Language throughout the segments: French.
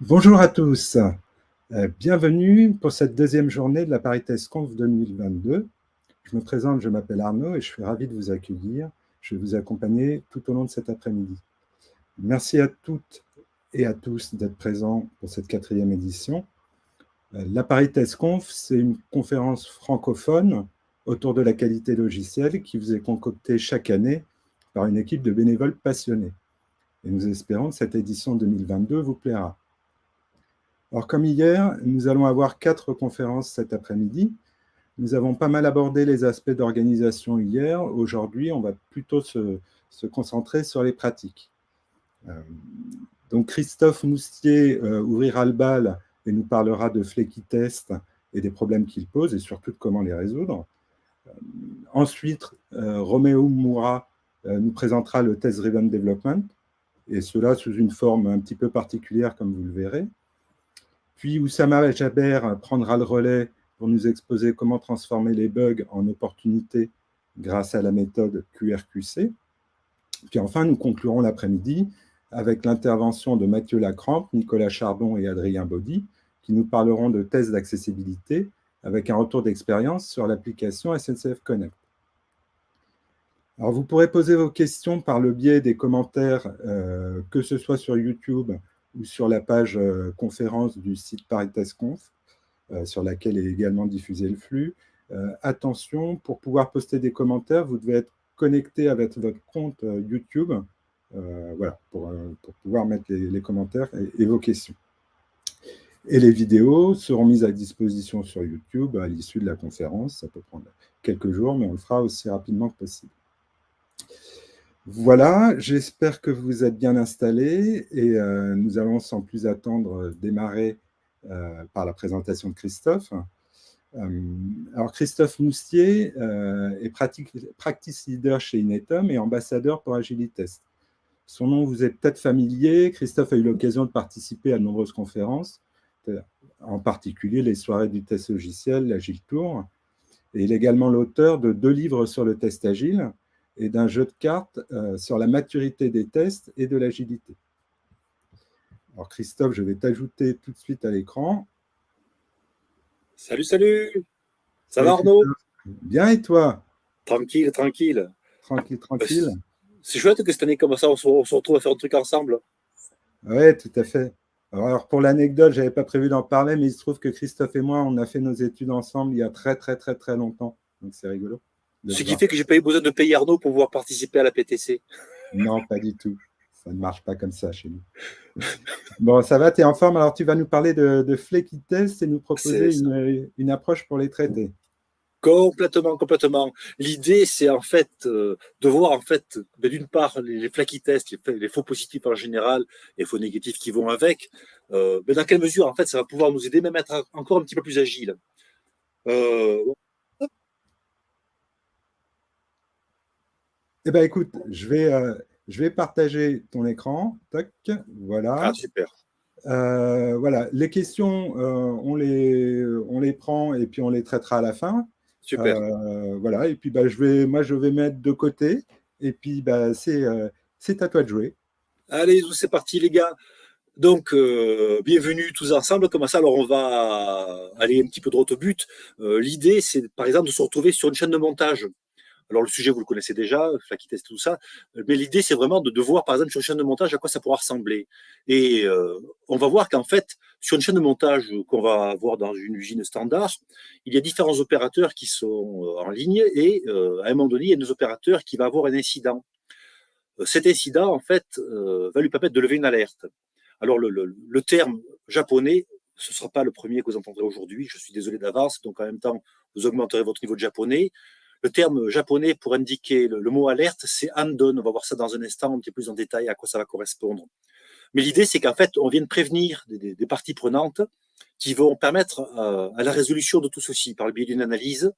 Bonjour à tous, bienvenue pour cette deuxième journée de la Paritest Conf 2022. Je me présente, je m'appelle Arnaud et je suis ravi de vous accueillir. Je vais vous accompagner tout au long de cet après-midi. Merci à toutes et à tous d'être présents pour cette quatrième édition. La Paritest Conf, c'est une conférence francophone autour de la qualité logicielle qui vous est concoctée chaque année par une équipe de bénévoles passionnés. Et nous espérons que cette édition 2022 vous plaira. Alors, comme hier, nous allons avoir 4 conférences cet après-midi. Nous avons pas mal abordé les aspects d'organisation hier. Aujourd'hui, on va plutôt se concentrer sur les pratiques. Donc, Christophe Moustier ouvrira le bal et nous parlera de Flekitest et des problèmes qu'il pose et surtout de comment les résoudre. Ensuite, Roméo Moura nous présentera le Test Driven Development, et cela sous une forme un petit peu particulière, comme vous le verrez. Puis Oussama Jaber prendra le relais pour nous exposer comment transformer les bugs en opportunités grâce à la méthode QRQC. Puis enfin, nous conclurons l'après-midi avec l'intervention de Mathieu Lacrampe, Nicolas Chardon et Adrien Baudy, qui nous parleront de tests d'accessibilité avec un retour d'expérience sur l'application SNCF Connect. Alors, vous pourrez poser vos questions par le biais des commentaires, que ce soit sur YouTube ou sur la page conférence du site ParitestConf, sur laquelle est également diffusé le flux. Attention, pour pouvoir poster des commentaires, vous devez être connecté avec votre compte YouTube, voilà, pour pouvoir mettre les commentaires et vos questions. Et les vidéos seront mises à disposition sur YouTube à l'issue de la conférence. Ça peut prendre quelques jours, mais on le fera aussi rapidement que possible. Voilà, j'espère que vous êtes bien installés et nous allons sans plus attendre démarrer par la présentation de Christophe. Alors Christophe Moustier est practice leader chez Inetum et ambassadeur pour Agilitest. Son nom vous est peut-être familier. Christophe a eu l'occasion de participer à de nombreuses conférences, en particulier les soirées du test logiciel, l'Agile Tour. Et il est également l'auteur de 2 livres sur le test agile et d'un jeu de cartes sur la maturité des tests et de l'agilité. Alors Christophe, je vais t'ajouter tout de suite à l'écran. Salut, salut. Ça va Salut Arnaud? Christophe. Bien et toi? Tranquille, tranquille. Tranquille, Bah, tranquille. C'est chouette que cette année, comme ça, on se retrouve à faire un truc ensemble. Oui, tout à fait. Alors pour l'anecdote, je n'avais pas prévu d'en parler, mais il se trouve que Christophe et moi, on a fait nos études ensemble il y a très, très, très, très longtemps. Donc c'est rigolo de Ce se qui voir. fait que j'ai pas eu besoin de payer Arnaud pour pouvoir participer à la PTC. Non, pas du tout. Ça ne marche pas comme ça chez nous. Bon, ça va, tu es en forme. Alors, tu vas nous parler de Flekitest et nous C'est proposer ça. une approche pour les traiter. Complètement, complètement. L'idée, c'est en fait de voir en fait, d'une part, les flaky tests, les faux positifs en général, et les faux négatifs qui vont avec, mais dans quelle mesure en fait ça va pouvoir nous aider même à être encore un petit peu plus agile. Euh, Eh bien, écoute, je vais partager ton écran. Toc, ah, voilà. super, Voilà, les questions, on les prend et puis on les traitera à la fin. super. Voilà, et puis bah, moi, je vais mettre de côté. Et puis, bah, c'est à toi de jouer. Allez, c'est parti les gars. Donc, bienvenue tous ensemble. Comment ça? Alors, on va aller un petit peu droit au but. L'idée, c'est par exemple de se retrouver sur une chaîne de montage. Alors, le sujet, vous le connaissez déjà, Flaky Test, tout ça. Mais l'idée, c'est vraiment de voir, par exemple, sur une chaîne de montage, à quoi ça pourra ressembler. Et on va voir qu'en fait, sur une chaîne de montage qu'on va avoir dans une usine standard, il y a différents opérateurs qui sont en ligne et à un moment donné, il y a des opérateurs qui va avoir un incident. Cet incident, en fait, va lui permettre de lever une alerte. Alors, le terme japonais, ce ne sera pas le premier que vous entendrez aujourd'hui. Je suis désolé d'avance. Donc, en même temps, vous augmenterez votre niveau de japonais. Le terme japonais pour indiquer le mot alerte, c'est andon. On va voir ça dans un instant, un petit peu plus en détail à quoi ça va correspondre. Mais l'idée, c'est qu'en fait, on vient de prévenir des parties prenantes qui vont permettre à la résolution de tout ceci par le biais d'une analyse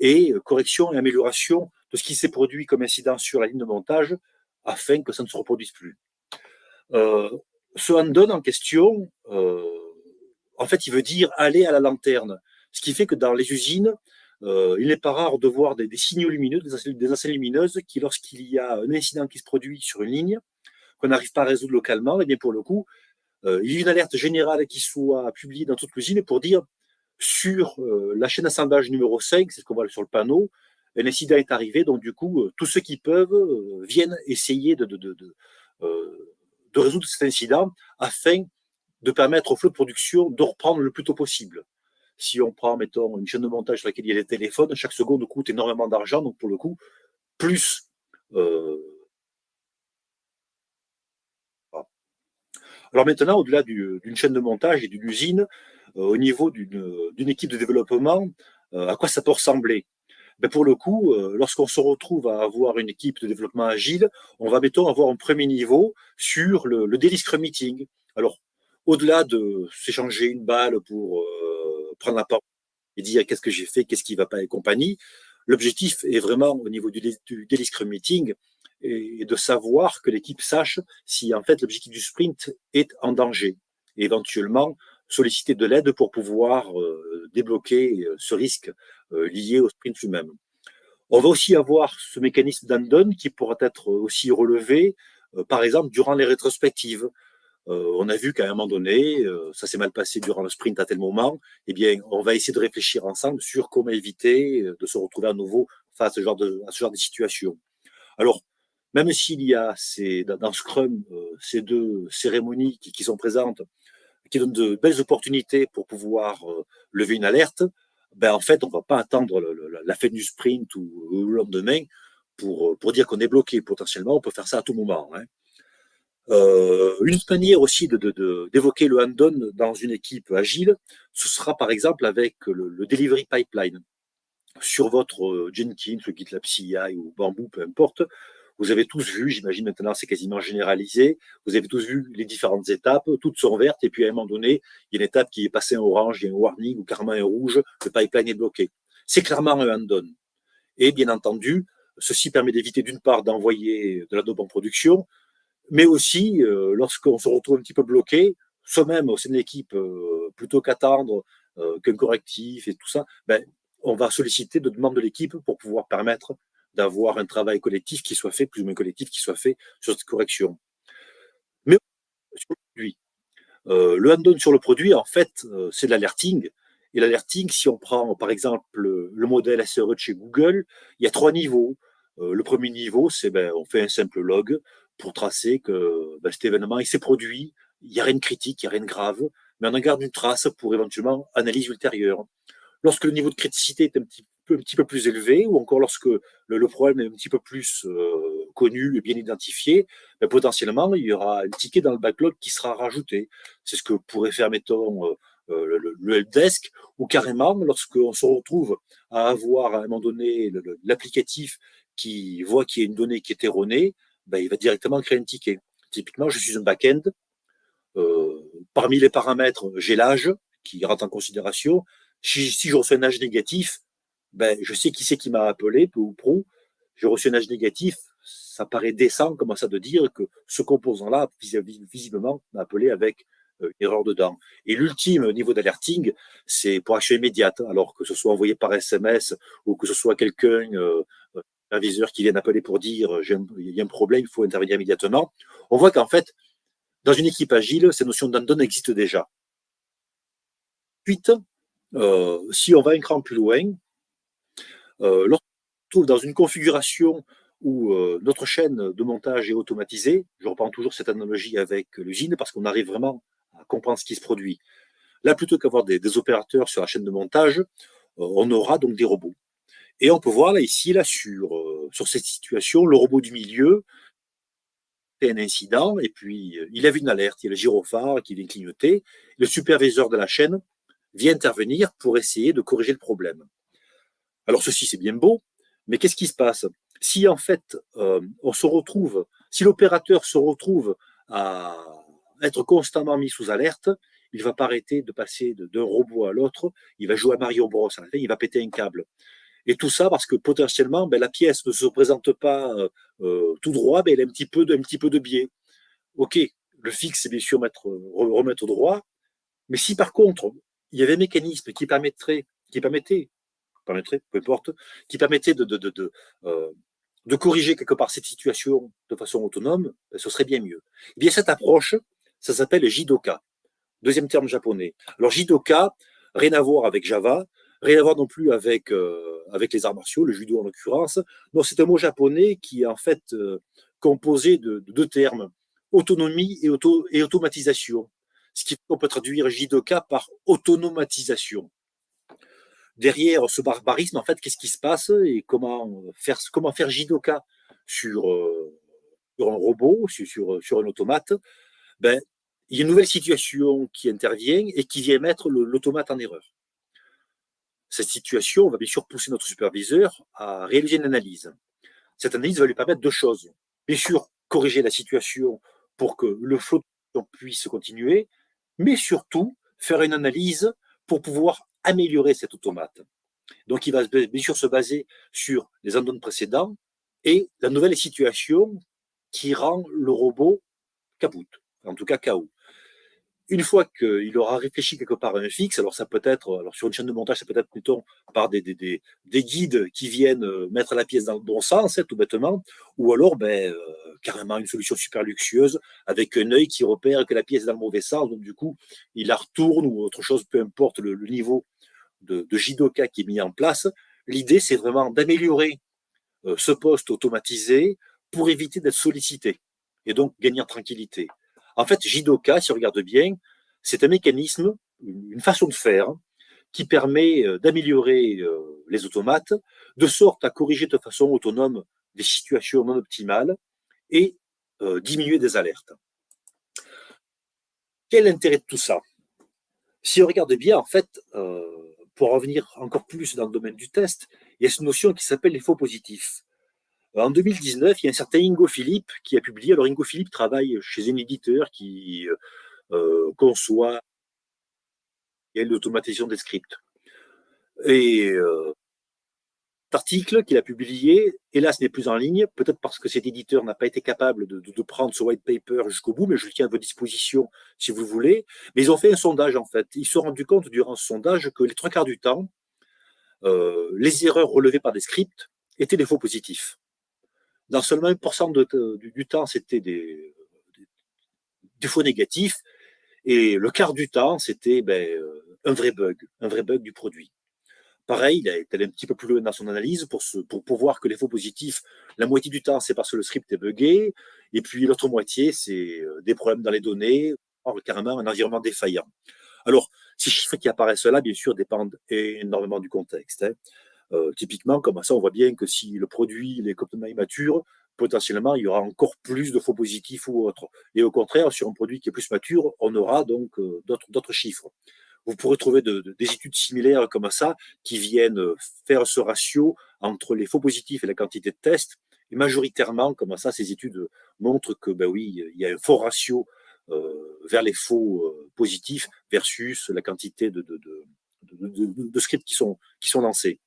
et correction et amélioration de ce qui s'est produit comme incident sur la ligne de montage afin que ça ne se reproduise plus. Euh, Ce hand-on en question, en fait, il veut dire aller à la lanterne. Ce qui fait que dans les usines, il n'est pas rare de voir des signaux lumineux, des enseignes lumineuses qui, lorsqu'il y a un incident qui se produit sur une ligne, qu'on n'arrive pas à résoudre localement, et bien pour le coup, il y a une alerte générale qui soit publiée dans toute l'usine pour dire sur la chaîne d'assemblage numéro 5, c'est ce qu'on voit sur le panneau, un incident est arrivé, donc du coup, tous ceux qui peuvent viennent essayer de résoudre cet incident afin de permettre au flot de production de reprendre le plus tôt possible. Si on prend, mettons, une chaîne de montage sur laquelle il y a des téléphones, chaque seconde coûte énormément d'argent, donc pour le coup, plus. Alors maintenant, au-delà d'une chaîne de montage et d'une usine, au niveau d'une équipe de développement, à quoi ça peut ressembler? Ben pour le coup, lorsqu'on se retrouve à avoir une équipe de développement agile, on va, mettons, avoir un premier niveau sur le daily scrum meeting. Alors, au-delà de s'échanger une balle pour prendre la parole et dire qu'est-ce que j'ai fait, qu'est-ce qui ne va pas et compagnie, l'objectif est vraiment au niveau du daily scrum meeting et de savoir que l'équipe sache si en fait l'objectif du sprint est en danger et éventuellement solliciter de l'aide pour pouvoir débloquer ce risque lié au sprint lui-même. On va aussi avoir ce mécanisme d'andon qui pourra être aussi relevé, par exemple, durant les rétrospectives. On a vu qu'à un moment donné, ça s'est mal passé durant le sprint à tel moment, eh bien, on va essayer de réfléchir ensemble sur comment éviter de se retrouver à nouveau face à ce genre de situation. Alors, même s'il y a dans Scrum ces deux cérémonies qui sont présentes, qui donnent de belles opportunités pour pouvoir lever une alerte, ben en fait, on ne va pas attendre la fin du sprint ou le lendemain pour dire qu'on est bloqué. Potentiellement, on peut faire ça à tout moment. Hein. Une manière aussi d'évoquer le hand-on dans une équipe agile, ce sera par exemple avec le delivery pipeline. Sur votre Jenkins, le GitLab CI ou Bamboo, peu importe, vous avez tous vu, j'imagine maintenant c'est quasiment généralisé, vous avez tous vu les différentes étapes, toutes sont vertes, et puis à un moment donné, il y a une étape qui est passée en orange, il y a un warning, ou carrément un rouge, le pipeline est bloqué. C'est clairement un hand-on. Et bien entendu, ceci permet d'éviter d'une part d'envoyer de la dope en production, mais aussi, lorsqu'on se retrouve un petit peu bloqué, soi-même au sein de l'équipe, plutôt qu'attendre qu'un correctif et tout ça, ben, on va solliciter de demandes de l'équipe pour pouvoir permettre d'avoir un travail collectif qui soit fait, plus ou moins collectif qui soit fait sur cette correction. Mais sur le produit, le hand-on sur le produit, en fait, c'est de l'alerting. Et l'alerting, si on prend par exemple le modèle SRE de chez Google, il y a 3 niveaux. Le premier niveau, c'est on fait un simple log pour tracer que cet événement il s'est produit, il n'y a rien de critique, il n'y a rien de grave, mais on en garde une trace pour éventuellement analyse ultérieure. Lorsque le niveau de criticité est un petit peu plus élevé, ou encore lorsque le problème est un petit peu plus connu et bien identifié, potentiellement, il y aura un ticket dans le backlog qui sera rajouté. C'est ce que pourrait faire, mettons, le helpdesk, ou carrément, lorsqu'on se retrouve à avoir à un moment donné l'applicatif qui voit qu'il y a une donnée qui est erronée, il va directement créer un ticket. Typiquement, je suis un back-end. Parmi les paramètres, j'ai l'âge qui rentre en considération. Si je reçois un âge négatif, je sais qui c'est qui m'a appelé, peu ou prou. J'ai reçu un âge négatif, ça paraît décent comme ça de dire que ce composant-là, visiblement, m'a appelé avec une erreur dedans. Et l'ultime niveau d'alerting, c'est pour action immédiate, alors que ce soit envoyé par SMS ou que ce soit quelqu'un, un viseur qui vient appeler pour dire il y a un problème, il faut intervenir immédiatement. On voit qu'en fait, dans une équipe agile, ces notions d'andon existent déjà. Ensuite, si on va un cran plus loin, lorsqu'on se trouve dans une configuration où notre chaîne de montage est automatisée, je reprends toujours cette analogie avec l'usine parce qu'on arrive vraiment à comprendre ce qui se produit. Là, plutôt qu'avoir des opérateurs sur la chaîne de montage, on aura donc des robots. Et on peut voir là ici, là, sur cette situation, le robot du milieu fait un incident et puis il a vu une alerte, il y a le gyrophare qui vient clignoter. Le superviseur de la chaîne vient intervenir pour essayer de corriger le problème. Alors ceci, c'est bien beau, mais qu'est-ce qui se passe? Si en fait, si l'opérateur se retrouve à être constamment mis sous alerte, il ne va pas arrêter de passer d'un robot à l'autre, il va jouer à Mario Bros, à la fin, il va péter un câble. Et tout ça parce que potentiellement, la pièce ne se présente pas tout droit, elle a un petit peu de biais. Ok, le fixe, c'est bien sûr remettre droit, mais si par contre, il y avait un mécanisme peu importe, qui permettait de corriger quelque part cette situation de façon autonome, ce serait bien mieux. Et bien cette approche, Ça s'appelle Jidoka, deuxième terme japonais. Alors Jidoka, rien à voir avec Java, rien à voir non plus avec, avec les arts martiaux, le judo en l'occurrence. Non, c'est un mot japonais qui est en fait composé de deux termes, autonomie et automatisation. Ce qui on peut traduire Jidoka par autonomatisation. Derrière ce barbarisme, en fait, qu'est-ce qui se passe et comment faire Jidoka sur, sur un robot, sur un automate? Ben, il y a une nouvelle situation qui intervient et qui vient mettre l'automate en erreur. Cette situation va bien sûr pousser notre superviseur à réaliser une analyse. Cette analyse va lui permettre deux choses. Bien sûr, corriger la situation pour que le flot puisse continuer, mais surtout faire une analyse pour pouvoir améliorer cet automate. Donc, il va bien sûr se baser sur les addons précédents et la nouvelle situation qui rend le robot kaput, en tout cas KO. Une fois qu'il aura réfléchi quelque part à un fixe, alors ça peut être, alors sur une chaîne de montage, ça peut être plutôt par des guides qui viennent mettre la pièce dans le bon sens, tout bêtement, ou alors carrément une solution super luxueuse avec un œil qui repère que la pièce est dans le mauvais sens, donc du coup, il la retourne ou autre chose, peu importe le niveau de Jidoka qui est mis en place. L'idée, c'est vraiment d'améliorer ce poste automatisé pour éviter d'être sollicité et donc gagner en tranquillité. En fait, Jidoka, si on regarde bien, c'est un mécanisme, une façon de faire qui permet d'améliorer les automates de sorte à corriger de façon autonome des situations non optimales et diminuer des alertes. Quel est l'intérêt de tout ça? Si on regarde bien, en fait, pour revenir encore plus dans le domaine du test, il y a cette notion qui s'appelle les faux positifs. En 2019, il y a un certain Ingo Philippe qui a publié. Alors, Ingo Philippe travaille chez un éditeur qui conçoit l'automatisation des scripts. Et cet article qu'il a publié, hélas, n'est plus en ligne, peut-être parce que cet éditeur n'a pas été capable de prendre ce white paper jusqu'au bout, mais je le tiens à votre disposition si vous voulez. Mais ils ont fait un sondage, en fait. Ils se sont rendus compte durant ce sondage que les trois quarts du temps, les erreurs relevées par des scripts étaient des faux positifs. Dans seulement 1% du temps, c'était des faux négatifs, et le quart du temps, c'était un vrai bug du produit. Pareil, il est allé un petit peu plus loin dans son analyse pour voir que les faux positifs, la moitié du temps, c'est parce que le script est buggé, et puis l'autre moitié, c'est des problèmes dans les données, carrément un environnement défaillant. Alors, ces chiffres qui apparaissent là, bien sûr, dépendent énormément du contexte. Typiquement, comme ça, on voit bien que si le produit est complètement immature, potentiellement, il y aura encore plus de faux positifs ou autres. Et au contraire, sur un produit qui est plus mature, on aura donc d'autres chiffres. Vous pourrez trouver des études similaires comme ça qui viennent faire ce ratio entre les faux positifs et la quantité de tests. Et majoritairement, comme ça, ces études montrent que, ben oui, il y a un fort ratio vers les faux positifs versus la quantité de scripts qui sont lancés.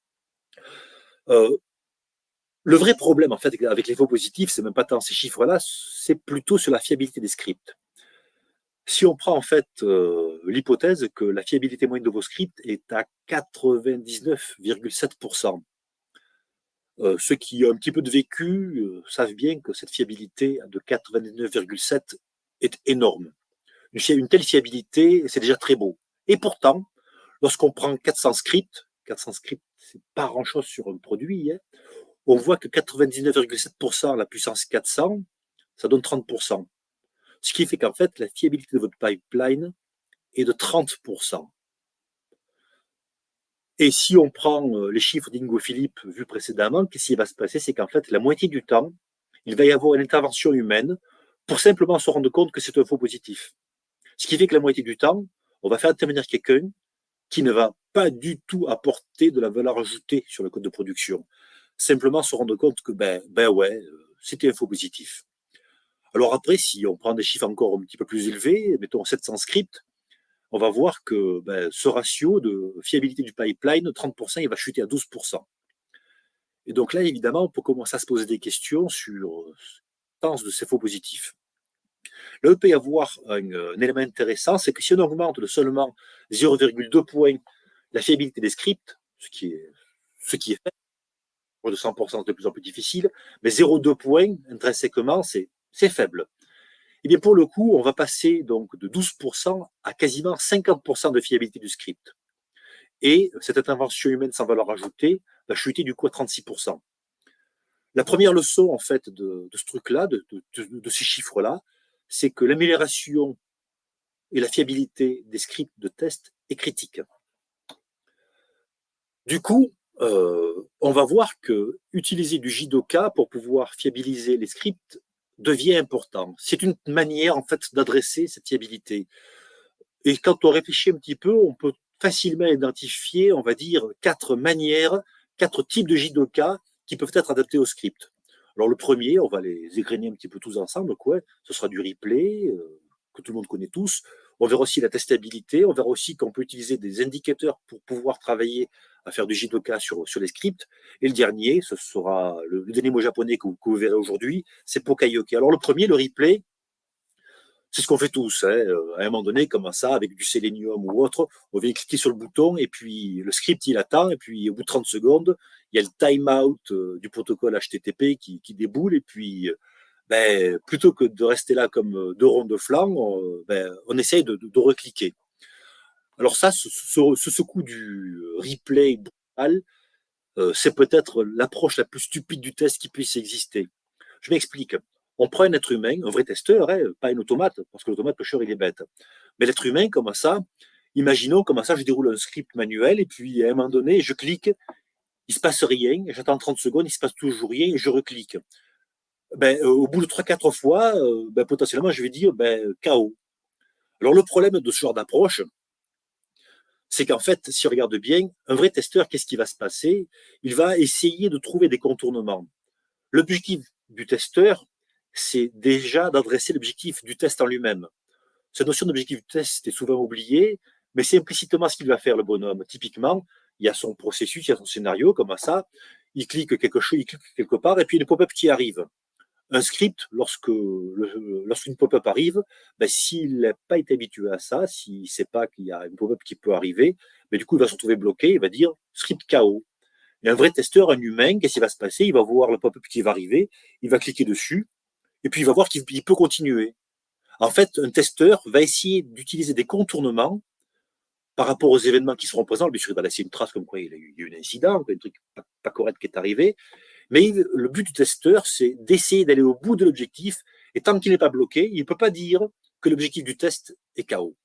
Le vrai problème, en fait, avec les faux positifs, c'est même pas tant ces chiffres-là, c'est plutôt sur la fiabilité des scripts. Si on prend en fait l'hypothèse que la fiabilité moyenne de vos scripts est à 99,7%, ceux qui ont un petit peu de vécu savent bien que cette fiabilité de 99,7 est énorme. Une telle fiabilité, c'est déjà très beau. Et pourtant, lorsqu'on prend 400 scripts, c'est pas grand-chose sur un produit, hein, on voit que 99,7% la puissance 400, ça donne 30%. Ce qui fait qu'en fait, la fiabilité de votre pipeline est de 30%. Et si on prend les chiffres d'Ingo Philippe vus précédemment, qu'est-ce qui va se passer? C'est qu'en fait, la moitié du temps, il va y avoir une intervention humaine pour simplement se rendre compte que c'est un faux positif. Ce qui fait que la moitié du temps, on va faire intervenir quelqu'un qui ne va pas du tout apporter de la valeur ajoutée sur le code de production. Simplement se rendre compte que, c'était un faux positif. Alors après, si on prend des chiffres encore un petit peu plus élevés, mettons 700 scripts, on va voir que ce ratio de fiabilité du pipeline, 30%, il va chuter à 12%. Et donc là, évidemment, on peut commencer à se poser des questions sur le sens de ces faux positifs. Là, il peut y avoir un élément intéressant, c'est que si on augmente de seulement 0,2 points la fiabilité des scripts, ce qui est fait, pour de 100%, c'est de plus en plus difficile, mais 0,2 points, intrinsèquement, c'est faible. Et bien pour le coup, on va passer donc de 12% à quasiment 50% de fiabilité du script. Et cette intervention humaine sans valeur ajoutée va chuter du coup à 36%. La première leçon en fait de ce truc-là, de ces chiffres-là, c'est que l'amélioration et la fiabilité des scripts de test est critique. Du coup, on va voir que utiliser du JDoka pour pouvoir fiabiliser les scripts devient important. C'est une manière en fait d'adresser cette fiabilité. Et quand on réfléchit un petit peu, on peut facilement identifier, on va dire, 4 manières, 4 types de JDoka qui peuvent être adaptés au script. Alors le premier, on va les égrener un petit peu tous ensemble, quoi. Ce sera du replay, que tout le monde connaît tous. On verra aussi la testabilité, on verra aussi qu'on peut utiliser des indicateurs pour pouvoir travailler à faire du JDoka sur les scripts. Et le dernier, ce sera le dernier mot japonais que vous verrez aujourd'hui, c'est Pokayoke. Alors le premier, le replay, c'est ce qu'on fait tous. Hein. À un moment donné, comme ça, avec du Selenium ou autre, on vient cliquer sur le bouton et puis le script, il attend. Et puis, au bout de 30 secondes, il y a le timeout du protocole HTTP qui déboule. Et puis, plutôt que de rester là comme deux ronds de flanc, on essaye de recliquer. Alors ça, ce coup du replay brutal, c'est peut-être l'approche la plus stupide du test qui puisse exister. Je m'explique. On prend un être humain, un vrai testeur, hein, pas un automate, parce que l'automate pêcheur, il est bête. Mais l'être humain, comme ça, imaginons comme ça, je déroule un script manuel, et puis à un moment donné, je clique, il se passe rien, j'attends 30 secondes, il se passe toujours rien, et je reclique. Au bout de 3-4 fois, potentiellement, je vais dire KO. Alors le problème de ce genre d'approche, c'est qu'en fait, si on regarde bien, un vrai testeur, qu'est-ce qui va se passer? Il va essayer de trouver des contournements. L'objectif du testeur, c'est déjà d'adresser l'objectif du test en lui-même. Cette notion d'objectif du test est souvent oubliée, mais c'est implicitement ce qu'il va faire, le bonhomme. Typiquement, il y a son processus, il y a son scénario, comme ça, il clique quelque chose, il clique quelque part, et puis une pop-up qui arrive. Un script, lorsqu'une pop-up arrive, s'il n'a pas été habitué à ça, s'il ne sait pas qu'il y a une pop-up qui peut arriver, du coup, il va se retrouver bloqué, il va dire script KO. Et un vrai testeur, un humain, qu'est-ce qui va se passer? Il va voir le pop-up qui va arriver, il va cliquer dessus, et puis il va voir qu'il peut continuer. En fait, un testeur va essayer d'utiliser des contournements par rapport aux événements qui seront présents. Bien sûr, il va laisser une trace comme quoi il y a eu un incident, un truc pas correct qui est arrivé. Mais le but du testeur, c'est d'essayer d'aller au bout de l'objectif. Et tant qu'il n'est pas bloqué, il ne peut pas dire que l'objectif du test est KO.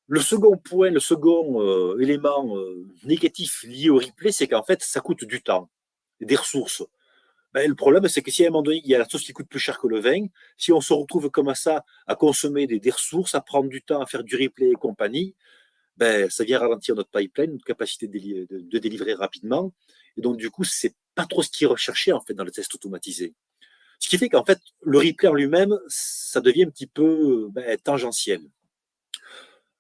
Le second point, le second élément négatif lié au replay, c'est qu'en fait, ça coûte du temps, des ressources. Le problème, c'est que si à un moment donné, il y a la sauce qui coûte plus cher que le vin, si on se retrouve comme ça à consommer des ressources, à prendre du temps, à faire du replay et compagnie, ça vient ralentir notre pipeline, notre capacité de délivrer rapidement. Et donc, du coup, c'est pas trop ce qui est recherché en fait dans le test automatisé. Ce qui fait qu'en fait, le replay en lui-même, ça devient un petit peu tangentiel.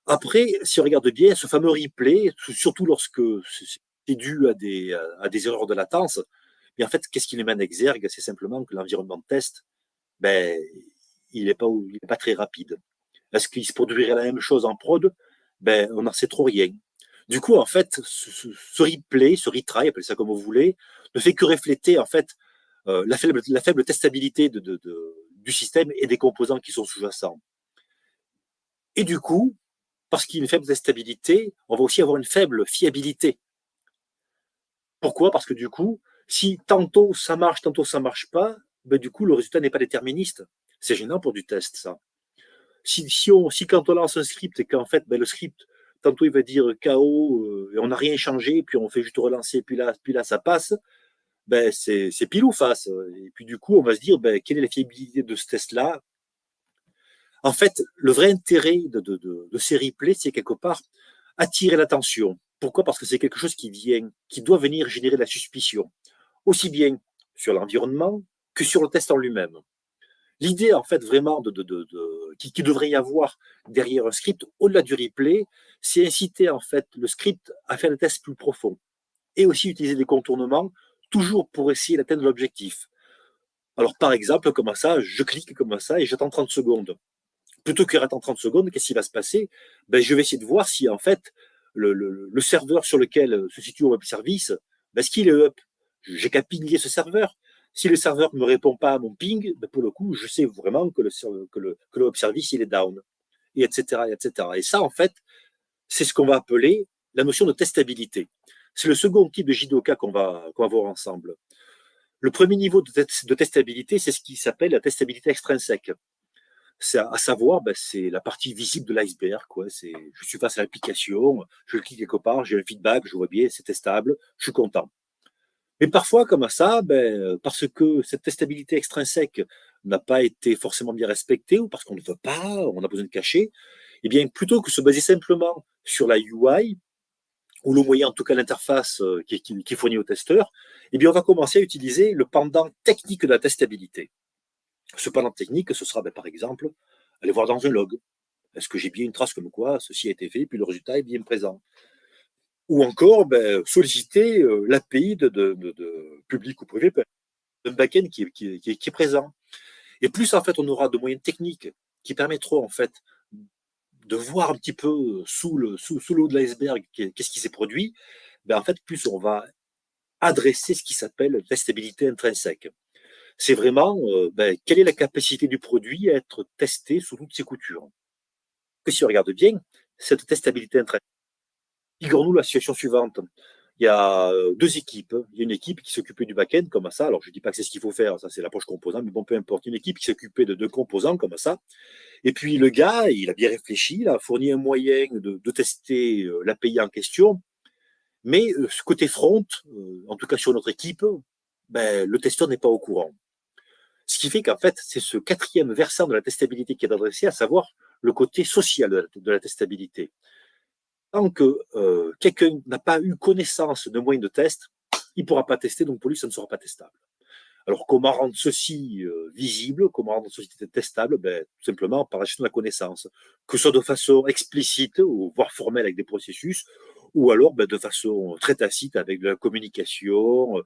Après, si on regarde bien, ce fameux replay, surtout lorsque c'est dû à des erreurs de latence, mais en fait, qu'est-ce qui les met en exergue? C'est simplement que l'environnement de test, il n'est pas très rapide. Est-ce qu'il se produirait la même chose en prod? On n'en sait trop rien. Du coup, en fait, ce replay, ce retry, appelez ça comme vous voulez, ne fait que refléter en fait la faible testabilité du système et des composants qui sont sous-jacents. Et du coup, parce qu'il y a une faible testabilité, on va aussi avoir une faible fiabilité. Pourquoi? Parce que du coup, si tantôt ça marche, tantôt ça marche pas, du coup, le résultat n'est pas déterministe. C'est gênant pour du test, ça. Si quand on lance un script et qu'en fait, le script, tantôt il va dire KO et on n'a rien changé, puis on fait juste relancer, puis là ça passe, c'est pile ou face. Et puis du coup, on va se dire, quelle est la fiabilité de ce test-là? En fait, le vrai intérêt de ces replays, c'est quelque part attirer l'attention. Pourquoi? Parce que c'est quelque chose qui doit venir générer de la suspicion, aussi bien sur l'environnement que sur le test en lui-même. L'idée, en fait, vraiment qui devrait y avoir derrière un script, au-delà du replay, c'est inciter, en fait, le script à faire des tests plus profonds et aussi utiliser des contournements, toujours pour essayer d'atteindre l'objectif. Alors, par exemple, comme ça, je clique comme ça et j'attends 30 secondes. Plutôt que d'attendre 30 secondes, qu'est-ce qui va se passer? Je vais essayer de voir si, en fait, le serveur sur lequel se situe mon web service, est-ce qu'il est up? J'ai qu'à pigner ce serveur. Si le serveur ne me répond pas à mon ping, ben pour le coup, je sais vraiment que le web service il est down, et etc., et etc. Et ça, en fait, c'est ce qu'on va appeler la notion de testabilité. C'est le second type de JDOK qu'on va voir ensemble. Le premier niveau de testabilité, c'est ce qui s'appelle la testabilité extrinsèque. C'est à savoir, ben, c'est la partie visible de l'iceberg. Je suis face à l'application, je clique quelque part, j'ai un feedback, je vois bien, c'est testable, je suis content. Mais parfois, comme ça, ben, parce que cette testabilité extrinsèque n'a pas été forcément bien respectée ou parce qu'on ne veut pas, on a besoin de cacher, eh bien, plutôt que se baser simplement sur la UI, ou le moyen, en tout cas l'interface qui est fournie au testeur, eh bien, on va commencer à utiliser le pendant technique de la testabilité. Ce pendant technique, ce sera, ben, par exemple, aller voir dans un log. Est-ce que j'ai bien une trace comme quoi ceci a été fait, puis le résultat est bien présent. Ou encore, ben, solliciter l'API de public ou privé d'un backend qui est présent. Et plus, en fait, on aura de moyens techniques qui permettront, en fait, de voir un petit peu sous l'eau de l'iceberg qu'est-ce qui s'est produit, ben, en fait, plus on va adresser ce qui s'appelle la testabilité intrinsèque. C'est vraiment ben, quelle est la capacité du produit à être testé sous toutes ses coutures. Que si on regarde bien, cette testabilité intrinsèque, figurons-nous la situation suivante. Il y a deux équipes. Il y a une équipe qui s'occupait du back-end comme ça. Alors, je ne dis pas que c'est ce qu'il faut faire, ça c'est l'approche composant, mais bon, peu importe. Une équipe qui s'occupait de deux composants comme ça. Et puis, le gars, il a bien réfléchi, il a fourni un moyen de tester l'API en question. Mais ce côté front, en tout cas sur notre équipe, ben, le testeur n'est pas au courant. Ce qui fait qu'en fait, c'est ce quatrième versant de la testabilité qui est adressé, à savoir le côté social de la testabilité. Tant que quelqu'un n'a pas eu connaissance de moyens de test, il ne pourra pas tester, donc pour lui, ça ne sera pas testable. Alors, comment rendre ceci visible, comment rendre ceci testable? Ben, tout simplement par la gestion de la connaissance, que ce soit de façon explicite, ou voire formelle avec des processus, ou alors ben, de façon très tacite avec de la communication,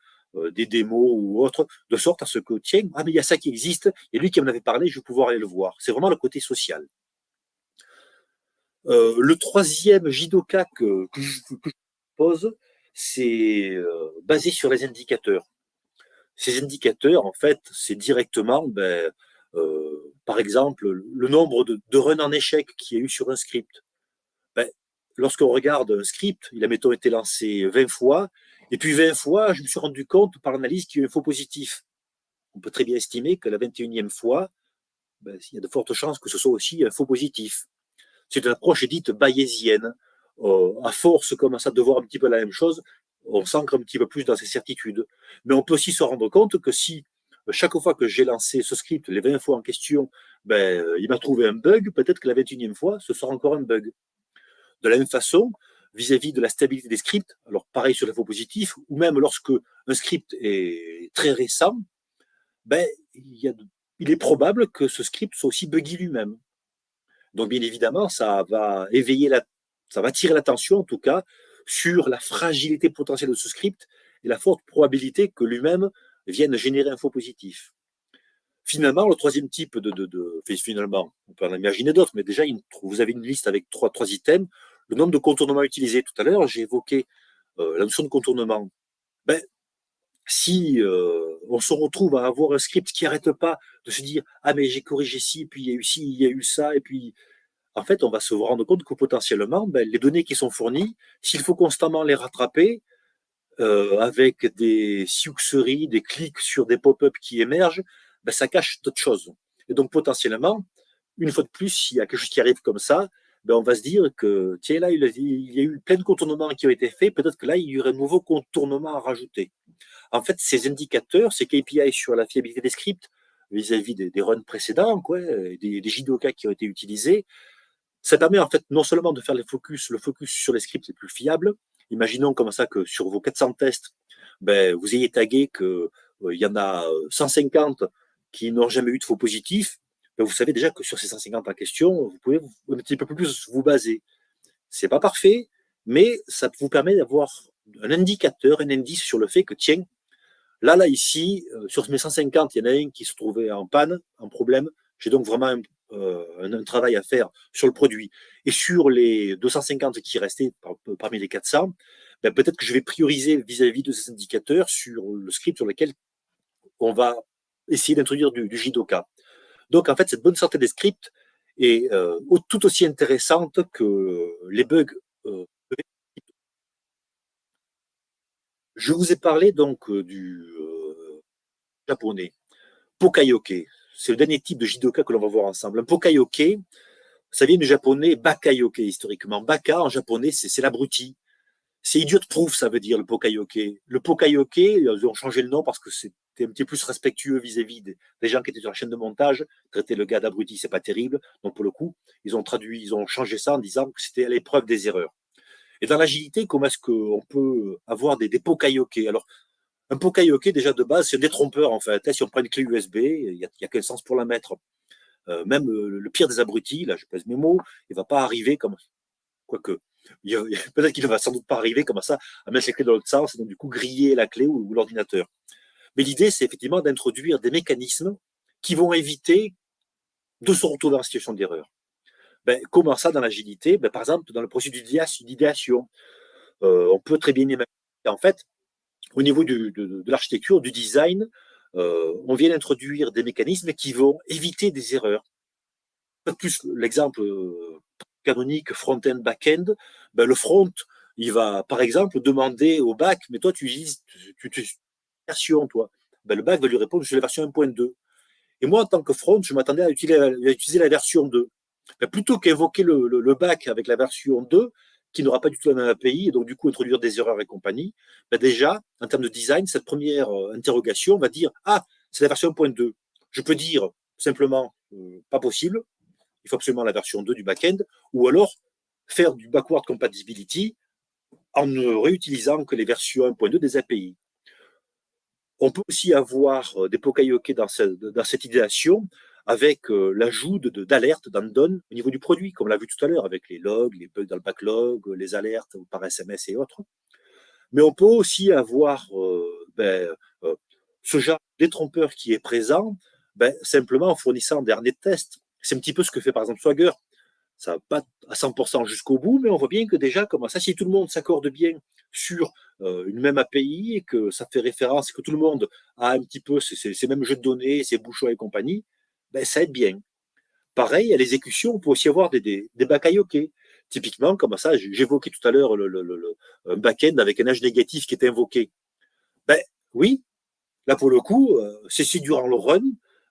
des démos ou autre, de sorte à ce que, tiens, ah mais il y a ça qui existe, et lui qui m'en avait parlé, je vais pouvoir aller le voir. C'est vraiment le côté social. Le troisième JDOKA que je pose, c'est basé sur les indicateurs. Ces indicateurs, en fait, c'est directement, ben, par exemple, le nombre de runs en échec qu'il y a eu sur un script. Ben, lorsqu'on regarde un script, il a, mettons, été lancé 20 fois, et puis 20 fois, je me suis rendu compte par l'analyse qu'il y a eu un faux positif. On peut très bien estimer que la 21e fois, ben, il y a de fortes chances que ce soit aussi un faux positif. C'est une approche dite bayésienne. À force comme ça de voir un petit peu la même chose, on s'ancre un petit peu plus dans ses certitudes. Mais on peut aussi se rendre compte que si chaque fois que j'ai lancé ce script, les 20 fois en question, ben, il m'a trouvé un bug, peut-être que la 21e fois, ce sera encore un bug. De la même façon, vis-à-vis de la stabilité des scripts, alors pareil sur les faux positifs, ou même lorsque un script est très récent, ben, il est probable que ce script soit aussi buggy lui-même. Donc, bien évidemment, ça va attirer l'attention, en tout cas, sur la fragilité potentielle de ce script et la forte probabilité que lui-même vienne générer un faux positif. Finalement, le troisième type finalement, on peut en imaginer d'autres, mais déjà, vous avez une liste avec trois items. Le nombre de contournements utilisés. Tout à l'heure, j'ai évoqué la notion de contournement. Ben, si on se retrouve à avoir un script qui n'arrête pas de se dire « Ah, mais j'ai corrigé ci, puis il y a eu ci, il y a eu ça, et puis en fait, on va se rendre compte que potentiellement, ben, les données qui sont fournies, s'il faut constamment les rattraper avec des succeries, des clics sur des pop-up qui émergent, ben, ça cache d'autres choses. Et donc potentiellement, une fois de plus, s'il y a quelque chose qui arrive comme ça, ben, on va se dire que, tiens, là, il y a eu plein de contournements qui ont été faits, peut-être que là, il y aurait un nouveau contournement à rajouter. En fait, ces indicateurs, ces KPI sur la fiabilité des scripts vis-à-vis des runs précédents, quoi, des JDOK qui ont été utilisés, ça permet en fait non seulement de faire le focus sur les scripts les plus fiables. Imaginons comme ça que sur vos 400 tests, ben, vous ayez tagué qu'il y en a 150 qui n'ont jamais eu de faux positifs. Ben, vous savez déjà que sur ces 150 en question, vous pouvez un petit peu plus vous baser. C'est pas parfait, mais ça vous permet d'avoir un indicateur, un indice sur le fait que, tiens, là, ici, sur mes 150, il y en a un qui se trouvait en panne, en problème. J'ai donc vraiment un travail à faire sur le produit. Et sur les 250 qui restaient parmi les 400, ben peut-être que je vais prioriser vis-à-vis de ces indicateurs sur le script sur lequel on va essayer d'introduire du Jidoka. Donc, en fait, cette bonne santé des scripts est tout aussi intéressante que les bugs. Je vous ai parlé donc du japonais. Pokayoke, c'est le dernier type de Jidoka que l'on va voir ensemble. Un Pokayoke, ça vient du japonais Bakayoke historiquement. Baka en japonais, c'est l'abruti. C'est idiot proof, ça veut dire le Pokayoke. Le Pokayoke, ils ont changé le nom parce que c'était un petit peu plus respectueux vis-à-vis des gens qui étaient sur la chaîne de montage. Traiter le gars d'abruti, c'est pas terrible. Donc pour le coup, ils ont changé ça en disant que c'était à l'épreuve des erreurs. Et dans l'agilité, comment est-ce qu'on peut avoir des Pokayoke? Alors, un Pokayoke, déjà de base, c'est un détrompeur en fait. Si on prend une clé USB, il y a quel sens pour la mettre? Même le pire des abrutis, là je pèse mes mots, il va pas arriver comme. Quoique, peut-être qu'il ne va sans doute pas arriver comme ça à mettre les clés dans l'autre sens et donc du coup griller la clé ou l'ordinateur. Mais l'idée, c'est effectivement d'introduire des mécanismes qui vont éviter de se retrouver en situation d'erreur. Comment ça dans l'agilité? Par exemple, dans le processus d'idéation, on peut très bien imaginer, en fait, au niveau de l'architecture, du design, on vient d'introduire des mécanismes qui vont éviter des erreurs. Plus l'exemple canonique front-end, back-end, le front, il va par exemple demander au back, mais toi tu utilises version, toi. Le back va lui répondre, je suis la version 1.2. Et moi, en tant que front, je m'attendais à utiliser la version 2. Plutôt qu'invoquer le back avec la version 2, qui n'aura pas du tout la même API, et donc du coup introduire des erreurs et compagnie, déjà, en termes de design, cette première interrogation va dire, ah, c'est la version 1.2. Je peux dire simplement, pas possible, il faut absolument la version 2 du back-end, ou alors faire du backward compatibility en ne réutilisant que les versions 1.2 des API. On peut aussi avoir des Pokayoke dans cette idéation avec l'ajout d'alertes d'andon au niveau du produit, comme on l'a vu tout à l'heure, avec les logs, les bugs dans le backlog, les alertes par SMS et autres. Mais on peut aussi avoir ce genre de détrompeur qui est présent simplement en fournissant des harnais de test. C'est un petit peu ce que fait par exemple Swagger. Ça va pas à 100% jusqu'au bout, mais on voit bien que déjà, comme ça, si tout le monde s'accorde bien sur une même API et que ça fait référence, que tout le monde a un petit peu ces mêmes jeux de données, ces bouchons et compagnie, ça aide bien. Pareil, à l'exécution, on peut aussi avoir des bakayoke. Typiquement, comme ça, j'évoquais tout à l'heure un back-end avec un H négatif qui est invoqué. Oui, là pour le coup, c'est durant le run,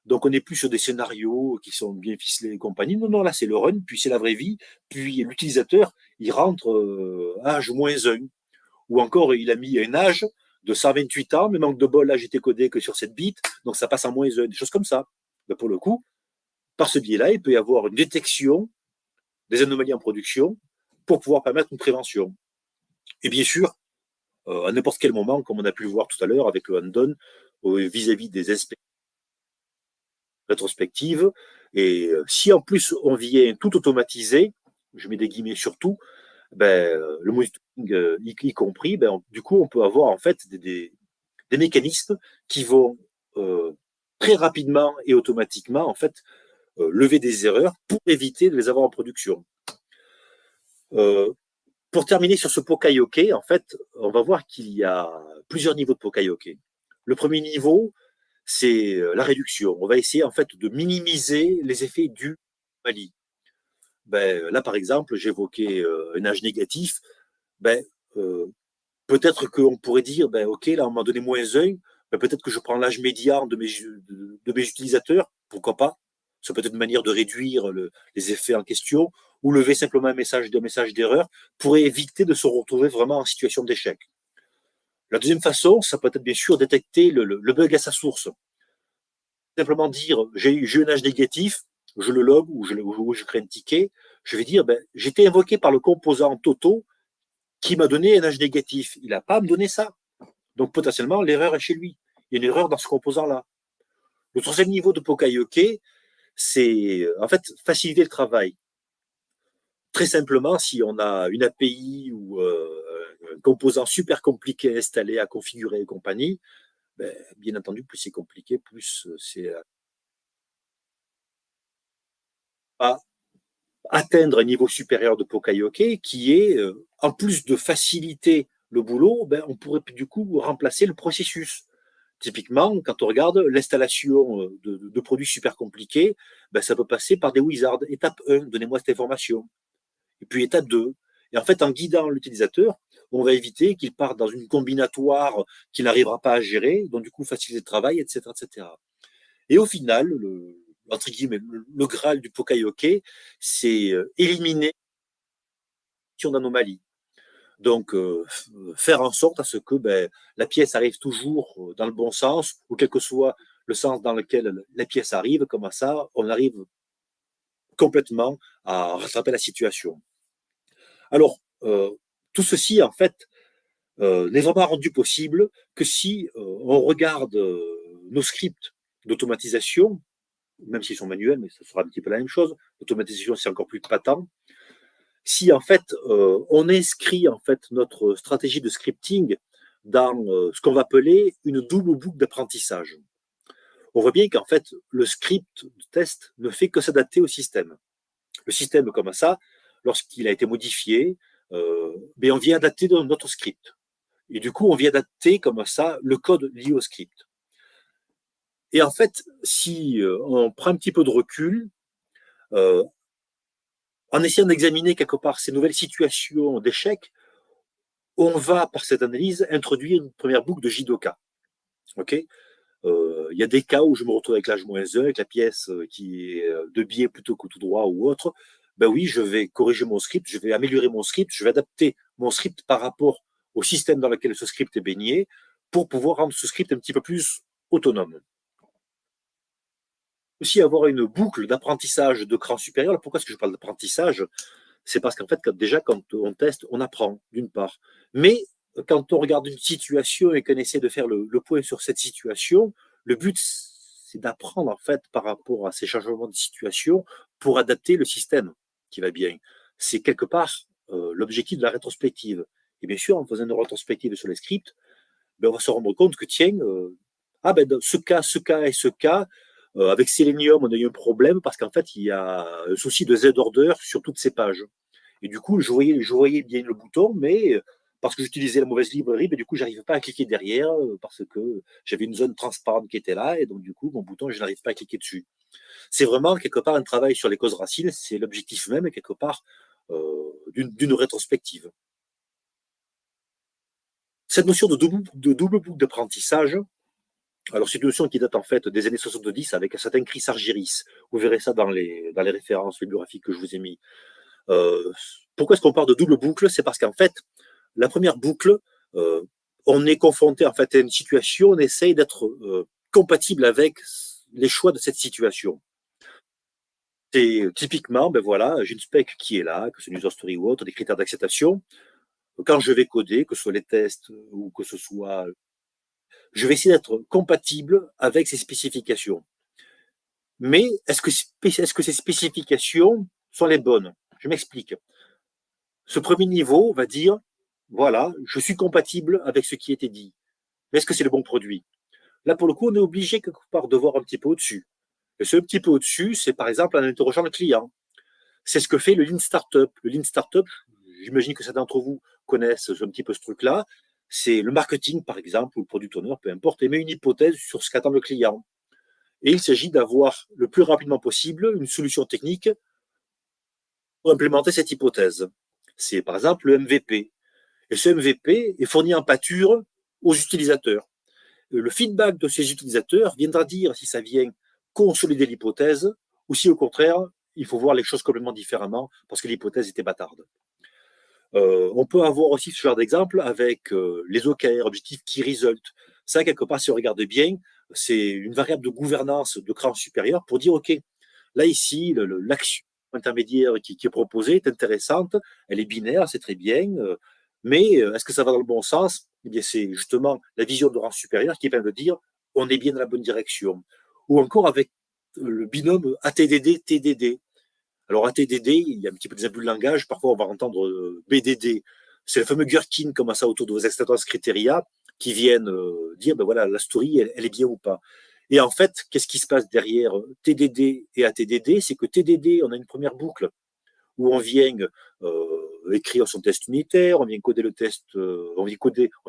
donc on n'est plus sur des scénarios qui sont bien ficelés et compagnie. Non, non, là c'est le run, puis c'est la vraie vie, puis l'utilisateur, il rentre âge -1, ou encore il a mis un âge de 128 ans, mais manque de bol, là j'étais codé que sur 7 bits, donc ça passe en -1, des choses comme ça. Pour le coup, par ce biais-là, il peut y avoir une détection des anomalies en production pour pouvoir permettre une prévention. Et bien sûr, à n'importe quel moment, comme on a pu le voir tout à l'heure avec le hand-on, vis-à-vis des inspections rétrospectives. Et si en plus on vient tout automatiser, je mets des guillemets sur tout, le monitoring y compris, du coup on peut avoir en fait des mécanismes qui vont très rapidement et automatiquement en fait lever des erreurs pour éviter de les avoir en production. Pour terminer sur ce Pokayoke, en fait, on va voir qu'il y a plusieurs niveaux de Pokayoke. Le premier niveau, c'est la réduction. On va essayer en fait de minimiser les effets du anomalie. Là, par exemple, j'évoquais un âge négatif. Peut-être qu'on pourrait dire, OK, là, on m'a donné -1, peut-être que je prends l'âge médian de mes utilisateurs, pourquoi pas? C'est peut-être une manière de réduire les effets en question, ou lever simplement un message d'erreur pour éviter de se retrouver vraiment en situation d'échec. La deuxième façon, ça peut être bien sûr détecter le bug à sa source. Simplement dire, j'ai eu un âge négatif, je le log ou je crée un ticket, je vais dire, j'étais invoqué par le composant Toto qui m'a donné un âge négatif. Il n'a pas à me donner ça. Donc potentiellement, l'erreur est chez lui. Il y a une erreur dans ce composant-là. Le troisième niveau de Pokayoke, c'est en fait faciliter le travail. Très simplement, si on a une API ou un composant super compliqué à installer, à configurer et compagnie, bien entendu, plus c'est compliqué, plus c'est à atteindre un niveau supérieur de Pokayoke qui est, en plus de faciliter le boulot, on pourrait du coup remplacer le processus. Typiquement, quand on regarde l'installation de produits super compliqués, ben, ça peut passer par des wizards. Étape 1, donnez-moi cette information. Et puis étape 2. Et en fait, en guidant l'utilisateur, on va éviter qu'il parte dans une combinatoire qu'il n'arrivera pas à gérer, donc du coup faciliter le travail, etc., etc. Et au final, entre guillemets, le Graal du Poka-yoke, c'est éliminer d'anomalies. Donc, faire en sorte à ce que la pièce arrive toujours dans le bon sens, ou quel que soit le sens dans lequel la pièce arrive, comme ça, on arrive complètement à rattraper la situation. Alors, tout ceci, en fait, n'est vraiment rendu possible que si on regarde nos scripts d'automatisation, même s'ils sont manuels, mais ça sera un petit peu la même chose. L'automatisation, c'est encore plus patent. Si en fait on inscrit en fait notre stratégie de scripting dans ce qu'on va appeler une double boucle d'apprentissage, on voit bien qu'en fait le script de test ne fait que s'adapter au système. Le système comme ça, lorsqu'il a été modifié, on vient adapter notre script. Et du coup, on vient adapter comme ça le code lié au script. Et en fait, si on prend un petit peu de recul, en essayant d'examiner quelque part ces nouvelles situations d'échec, on va, par cette analyse, introduire une première boucle de Jidoka. Okay, y a des cas où je me retrouve avec l'H-1, avec la pièce qui est de biais plutôt que tout droit ou autre. Ben oui, je vais corriger mon script, je vais améliorer mon script, je vais adapter mon script par rapport au système dans lequel ce script est baigné pour pouvoir rendre ce script un petit peu plus autonome. Aussi avoir une boucle d'apprentissage de cran supérieur. Pourquoi est-ce que je parle d'apprentissage? C'est parce qu'en fait, quand on teste, on apprend, d'une part. Mais quand on regarde une situation et qu'on essaie de faire le point sur cette situation, le but, c'est d'apprendre, en fait, par rapport à ces changements de situation pour adapter le système qui va bien. C'est quelque part l'objectif de la rétrospective. Et bien sûr, en faisant une rétrospective sur les scripts, on va se rendre compte que, tiens, dans ce cas et ce cas, avec Selenium, on a eu un problème parce qu'en fait, il y a un souci de Z-order sur toutes ces pages. Et du coup, je voyais bien le bouton, mais parce que j'utilisais la mauvaise librairie, du coup, j'arrivais pas à cliquer derrière parce que j'avais une zone transparente qui était là, et donc du coup, mon bouton, je n'arrive pas à cliquer dessus. C'est vraiment quelque part un travail sur les causes racines, c'est l'objectif même, quelque part, d'une rétrospective. Cette notion de double boucle d'apprentissage, alors c'est une notion qui date en fait des années 70 avec un certain Chris Argyris. Vous verrez ça dans les références bibliographiques que je vous ai mis. Pourquoi est-ce qu'on parle de double boucle? C'est parce qu'en fait, la première boucle, on est confronté en fait à une situation, on essaye d'être compatible avec les choix de cette situation. C'est typiquement, j'ai une spec qui est là, que c'est une user story ou autre, des critères d'acceptation. Quand je vais coder, que ce soit les tests ou que ce soit, je vais essayer d'être compatible avec ces spécifications. Mais est-ce que ces spécifications sont les bonnes? Je m'explique. Ce premier niveau va dire, voilà, je suis compatible avec ce qui était dit. Mais est-ce que c'est le bon produit? Là, pour le coup, on est obligé quelque part de voir un petit peu au-dessus. Et ce petit peu au-dessus, c'est par exemple en interrogeant le client. C'est ce que fait le Lean Startup. Le Lean Startup, j'imagine que certains d'entre vous connaissent un petit peu ce truc-là. C'est le marketing, par exemple, ou le product owner, peu importe, émet une hypothèse sur ce qu'attend le client. Et il s'agit d'avoir le plus rapidement possible une solution technique pour implémenter cette hypothèse. C'est par exemple le MVP. Et ce MVP est fourni en pâture aux utilisateurs. Le feedback de ces utilisateurs viendra dire si ça vient consolider l'hypothèse ou si au contraire, il faut voir les choses complètement différemment parce que l'hypothèse était bâtarde. On peut avoir aussi ce genre d'exemple avec les OKR, Objective Key Result. Ça, quelque part, si on regarde bien, c'est une variable de gouvernance de cran supérieur pour dire, OK, là, ici, l'action intermédiaire qui est proposée est intéressante, elle est binaire, c'est très bien, mais est-ce que ça va dans le bon sens? Eh bien, c'est justement la vision de rang supérieur qui permet de dire, on est bien dans la bonne direction. Ou encore avec le binôme ATDD-TDD. Alors, ATDD, il y a un petit peu des abus de langage. Parfois, on va entendre BDD. C'est le fameux Gherkin, comme ça, autour de vos acceptance criteria, qui viennent dire, voilà, la story, elle est bien ou pas. Et en fait, qu'est-ce qui se passe derrière TDD et ATDD? C'est que TDD, on a une première boucle où on vient écrire son test unitaire, on vient coder le test, on vient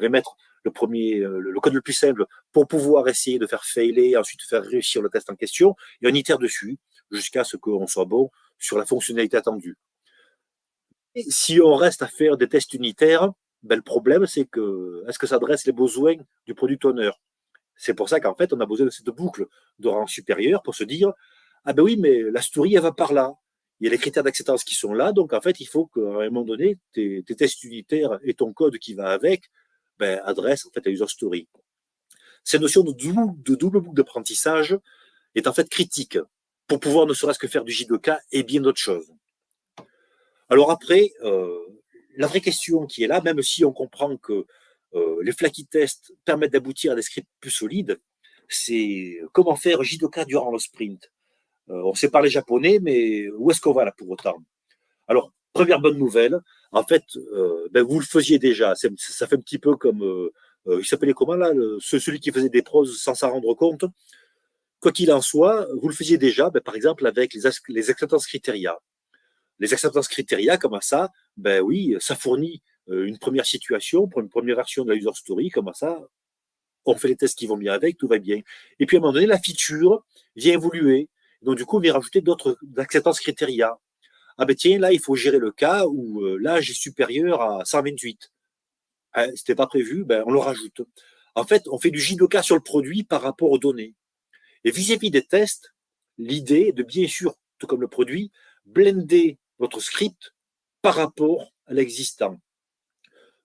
mettre le code le plus simple pour pouvoir essayer de faire failer, ensuite faire réussir le test en question, et on itère dessus jusqu'à ce qu'on soit bon sur la fonctionnalité attendue. Et si on reste à faire des tests unitaires, ben, le problème, c'est que est-ce que ça adresse les besoins du product owner? C'est pour ça qu'en fait, on a besoin de cette boucle de rang supérieur pour se dire, ah ben oui, mais la story, elle va par là. Il y a les critères d'acceptance qui sont là, donc en fait, il faut qu'à un moment donné, tes tests unitaires et ton code qui va avec, ben, adressent en fait la user story. Cette notion de double boucle d'apprentissage est en fait critique pour pouvoir ne serait-ce que faire du J2K et bien d'autres choses. Alors après, la vraie question qui est là, même si on comprend que les flaky tests permettent d'aboutir à des scripts plus solides, c'est comment faire J2K durant le sprint. On sait parler japonais, mais où est-ce qu'on va là pour autant? Alors, première bonne nouvelle, en fait, ben, vous le faisiez déjà. Ça fait un petit peu comme, il s'appelait comment là, celui qui faisait des pros sans s'en rendre compte. Quoi qu'il en soit, vous le faisiez déjà, ben, par exemple, avec les acceptance criteria. Les acceptance criteria, comme ça, ben oui, ça fournit une première situation pour une première version de la user story, comme ça, on fait les tests qui vont bien avec, tout va bien. Et puis à un moment donné, la feature vient évoluer. Donc du coup, on vient rajouter d'autres acceptance criteria. Ah ben tiens, là, il faut gérer le cas où l'âge est supérieur à 128. C'était pas prévu, ben on le rajoute. En fait, on fait du J2K sur le produit par rapport aux données. Et vis-à-vis des tests, l'idée est de bien sûr, tout comme le produit, blender votre script par rapport à l'existant.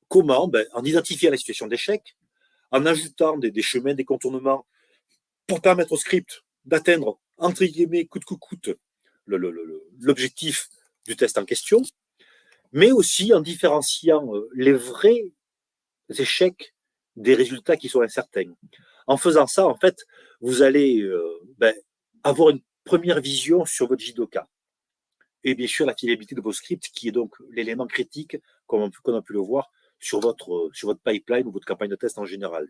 Comment? Ben, en identifiant la situation d'échec, en ajoutant des chemins, des contournements pour permettre au script d'atteindre, entre guillemets, coûte que coûte, l'objectif du test en question, mais aussi en différenciant les vrais échecs des résultats qui sont incertains. En faisant ça, en fait, vous allez ben, avoir une première vision sur votre J2K. Et bien sûr, la fiabilité de vos scripts, qui est donc l'élément critique, comme on a pu le voir, sur votre pipeline ou votre campagne de test en général.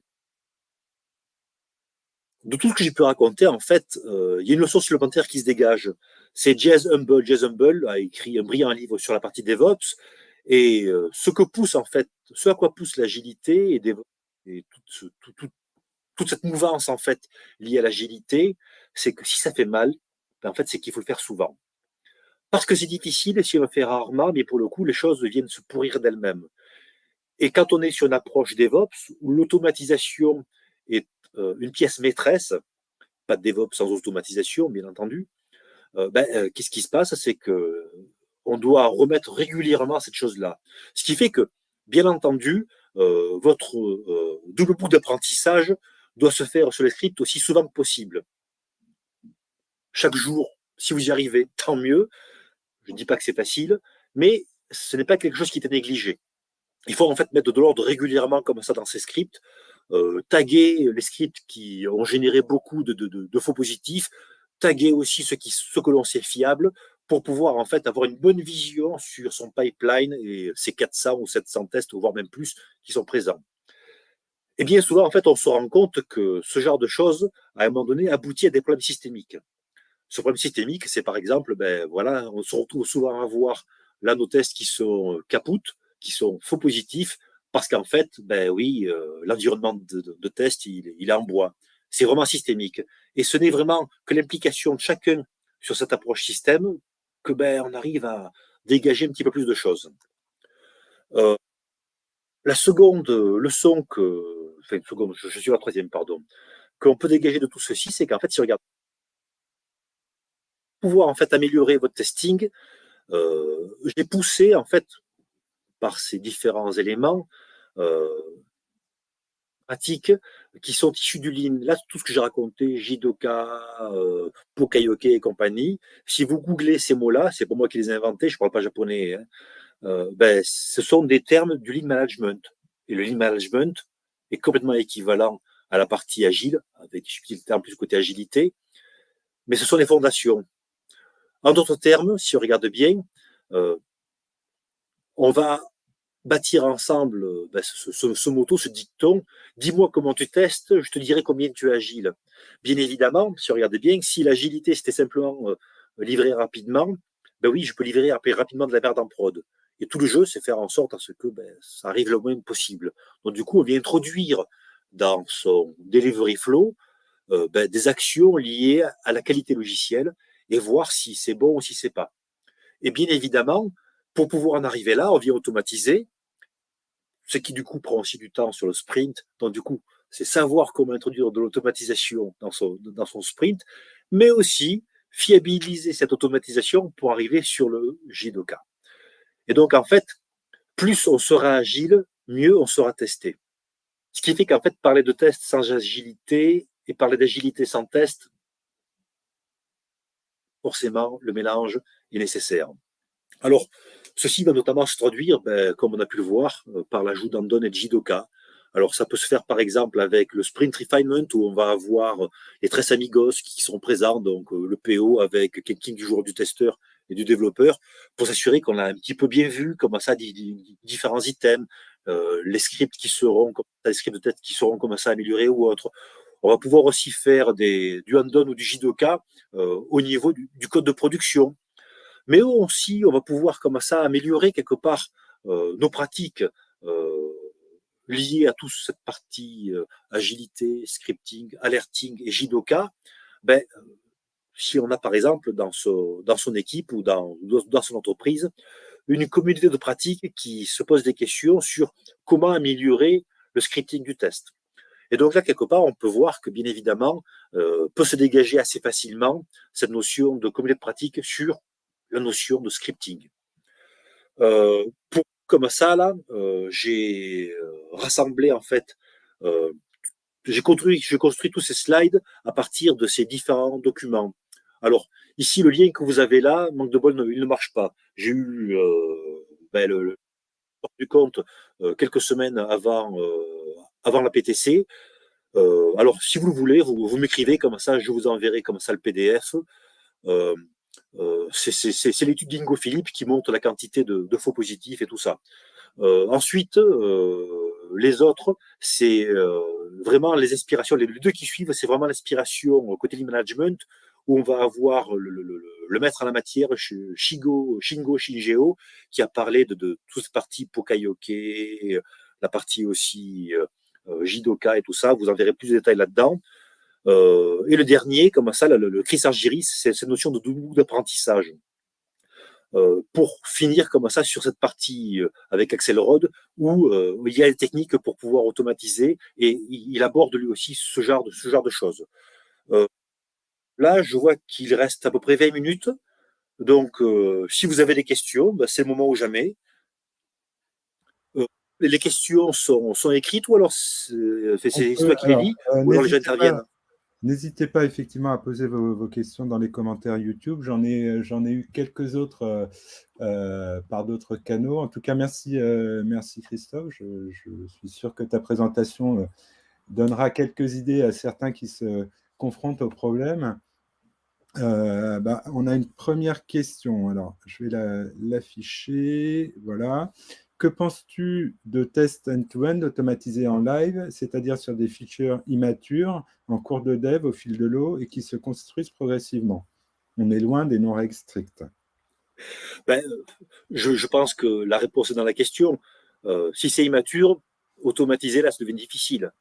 De tout ce que j'ai pu raconter, en fait, il y a une leçon supplémentaire qui se dégage. C'est Jez Humble. Jez Humble a écrit un brillant livre sur la partie DevOps. Et ce à quoi pousse l'agilité et toute cette mouvance en fait liée à l'agilité, c'est que si ça fait mal, ben, en fait, c'est qu'il faut le faire souvent. Parce que c'est difficile et si on le fait rarement, mais pour le coup, les choses viennent se pourrir d'elles-mêmes. Et quand on est sur une approche DevOps où l'automatisation est une pièce maîtresse, pas de DevOps sans automatisation, bien entendu, qu'est-ce qui se passe? C'est que on doit remettre régulièrement cette chose-là. Ce qui fait que, bien entendu, votre double boucle d'apprentissage doit se faire sur les scripts aussi souvent que possible. Chaque jour, si vous y arrivez, tant mieux. Je ne dis pas que c'est facile, mais ce n'est pas quelque chose qui est négligé. Il faut en fait mettre de l'ordre régulièrement comme ça dans ces scripts, taguer les scripts qui ont généré beaucoup de faux positifs, taguer aussi ce que l'on sait fiable pour pouvoir en fait avoir une bonne vision sur son pipeline et ses 400 ou 700 tests, voire même plus, qui sont présents. Et bien souvent, en fait, on se rend compte que ce genre de choses, à un moment donné, aboutit à des problèmes systémiques. Ce problème systémique, c'est par exemple, ben voilà, on se retrouve souvent à voir là nos tests qui sont capoutes, qui sont faux positifs, parce qu'en fait, ben oui, l'environnement de test, il est en bois. C'est vraiment systémique. Et ce n'est vraiment que l'implication de chacun sur cette approche système que ben on arrive à dégager un petit peu plus de choses. La seconde leçon je suis la troisième, pardon, qu'on peut dégager de tout ceci, c'est qu'en fait, si on regarde pouvoir en fait améliorer votre testing, j'ai poussé en fait par ces différents éléments pratiques qui sont issus du Lean. Là, tout ce que j'ai raconté, Jidoka, Pokayoke et compagnie, si vous googlez ces mots-là, c'est pas moi qui les ai inventés, je parle pas japonais, hein, ce sont des termes du Lean Management. Et le Lean Management est complètement équivalent à la partie agile, avec des subtilités en plus côté agilité, mais ce sont les fondations. En d'autres termes, si on regarde bien, on va bâtir ensemble ce motto, ce dicton. Dis-moi comment tu testes, je te dirai combien tu es agile. Bien évidemment, si on regarde bien, si l'agilité c'était simplement livrer rapidement, ben oui, je peux livrer rapidement de la merde en prod. Et tout le jeu, c'est faire en sorte à ce que ça arrive le moins possible. Donc du coup, on vient introduire dans son delivery flow des actions liées à la qualité logicielle et voir si c'est bon ou si c'est pas. Et bien évidemment, pour pouvoir en arriver là, on vient automatiser, ce qui du coup prend aussi du temps sur le sprint. Donc du coup, c'est savoir comment introduire de l'automatisation dans son sprint, mais aussi fiabiliser cette automatisation pour arriver sur le JDoka. Et donc en fait, plus on sera agile, mieux on sera testé. Ce qui fait qu'en fait, parler de test sans agilité et parler d'agilité sans test, forcément, le mélange est nécessaire. Alors, ceci va notamment se traduire, comme on a pu le voir, par l'ajout d'Andon et de JDoka. Alors, ça peut se faire par exemple avec le Sprint Refinement, où on va avoir les tres amigos qui sont présents, donc le PO avec quelqu'un du joueur, du testeur et du développeur, pour s'assurer qu'on a un petit peu bien vu comment ça, différents items, les scripts qui seront, les scripts de tête qui seront comment ça améliorés ou autres. On va pouvoir aussi faire du Andon ou du JDoka au niveau du code de production. Mais aussi, on va pouvoir comme ça améliorer quelque part nos pratiques liées à toute cette partie agilité, scripting, alerting et JDoka. Si on a par exemple dans son équipe ou dans son entreprise une communauté de pratiques qui se pose des questions sur comment améliorer le scripting du test. Et donc là, quelque part, on peut voir que bien évidemment, peut se dégager assez facilement cette notion de communauté de pratique sur la notion de scripting. Comme ça, là, j'ai rassemblé en fait, j'ai construit tous ces slides à partir de ces différents documents. Alors, ici, le lien que vous avez là, manque de bol, il ne marche pas. J'ai eu le du compte quelques semaines avant la PTC. Alors, si vous le voulez, vous m'écrivez comme ça, je vous enverrai comme ça le PDF. C'est l'étude d'Ingo Philippe qui montre la quantité de faux positifs et tout ça. Ensuite, les autres, c'est vraiment les inspirations. Les deux qui suivent, c'est vraiment l'inspiration côté lean management, où on va avoir le maître en la matière, Shingo Shingeo, qui a parlé de toute cette partie Pokayoke, la partie aussi JDoka et tout ça. Vous en verrez plus de détails là-dedans. Et le dernier, comme ça, le Chris Argyris, c'est cette notion de double d'apprentissage. Pour finir comme ça sur cette partie avec Axelrod, où il y a des techniques pour pouvoir automatiser, et il aborde lui aussi ce genre de choses. Là, je vois qu'il reste à peu près 20 minutes. Donc, si vous avez des questions, c'est le moment ou jamais. Les questions sont écrites ou alors c'est toi qui les lis ou alors les gens interviennent. N'hésitez pas effectivement à poser vos questions dans les commentaires YouTube. J'en ai eu quelques autres par d'autres canaux. En tout cas, merci Christophe. Je suis sûr que ta présentation donnera quelques idées à certains qui se confrontent au problème. On a une première question. Alors, je vais l'afficher. Voilà. Que penses-tu de tests end-to-end automatisés en live, c'est-à-dire sur des features immatures, en cours de dev au fil de l'eau et qui se construisent progressivement? On est loin des non-règles strictes. Je pense que la réponse est dans la question. Si c'est immature, automatiser, là, ça devient difficile.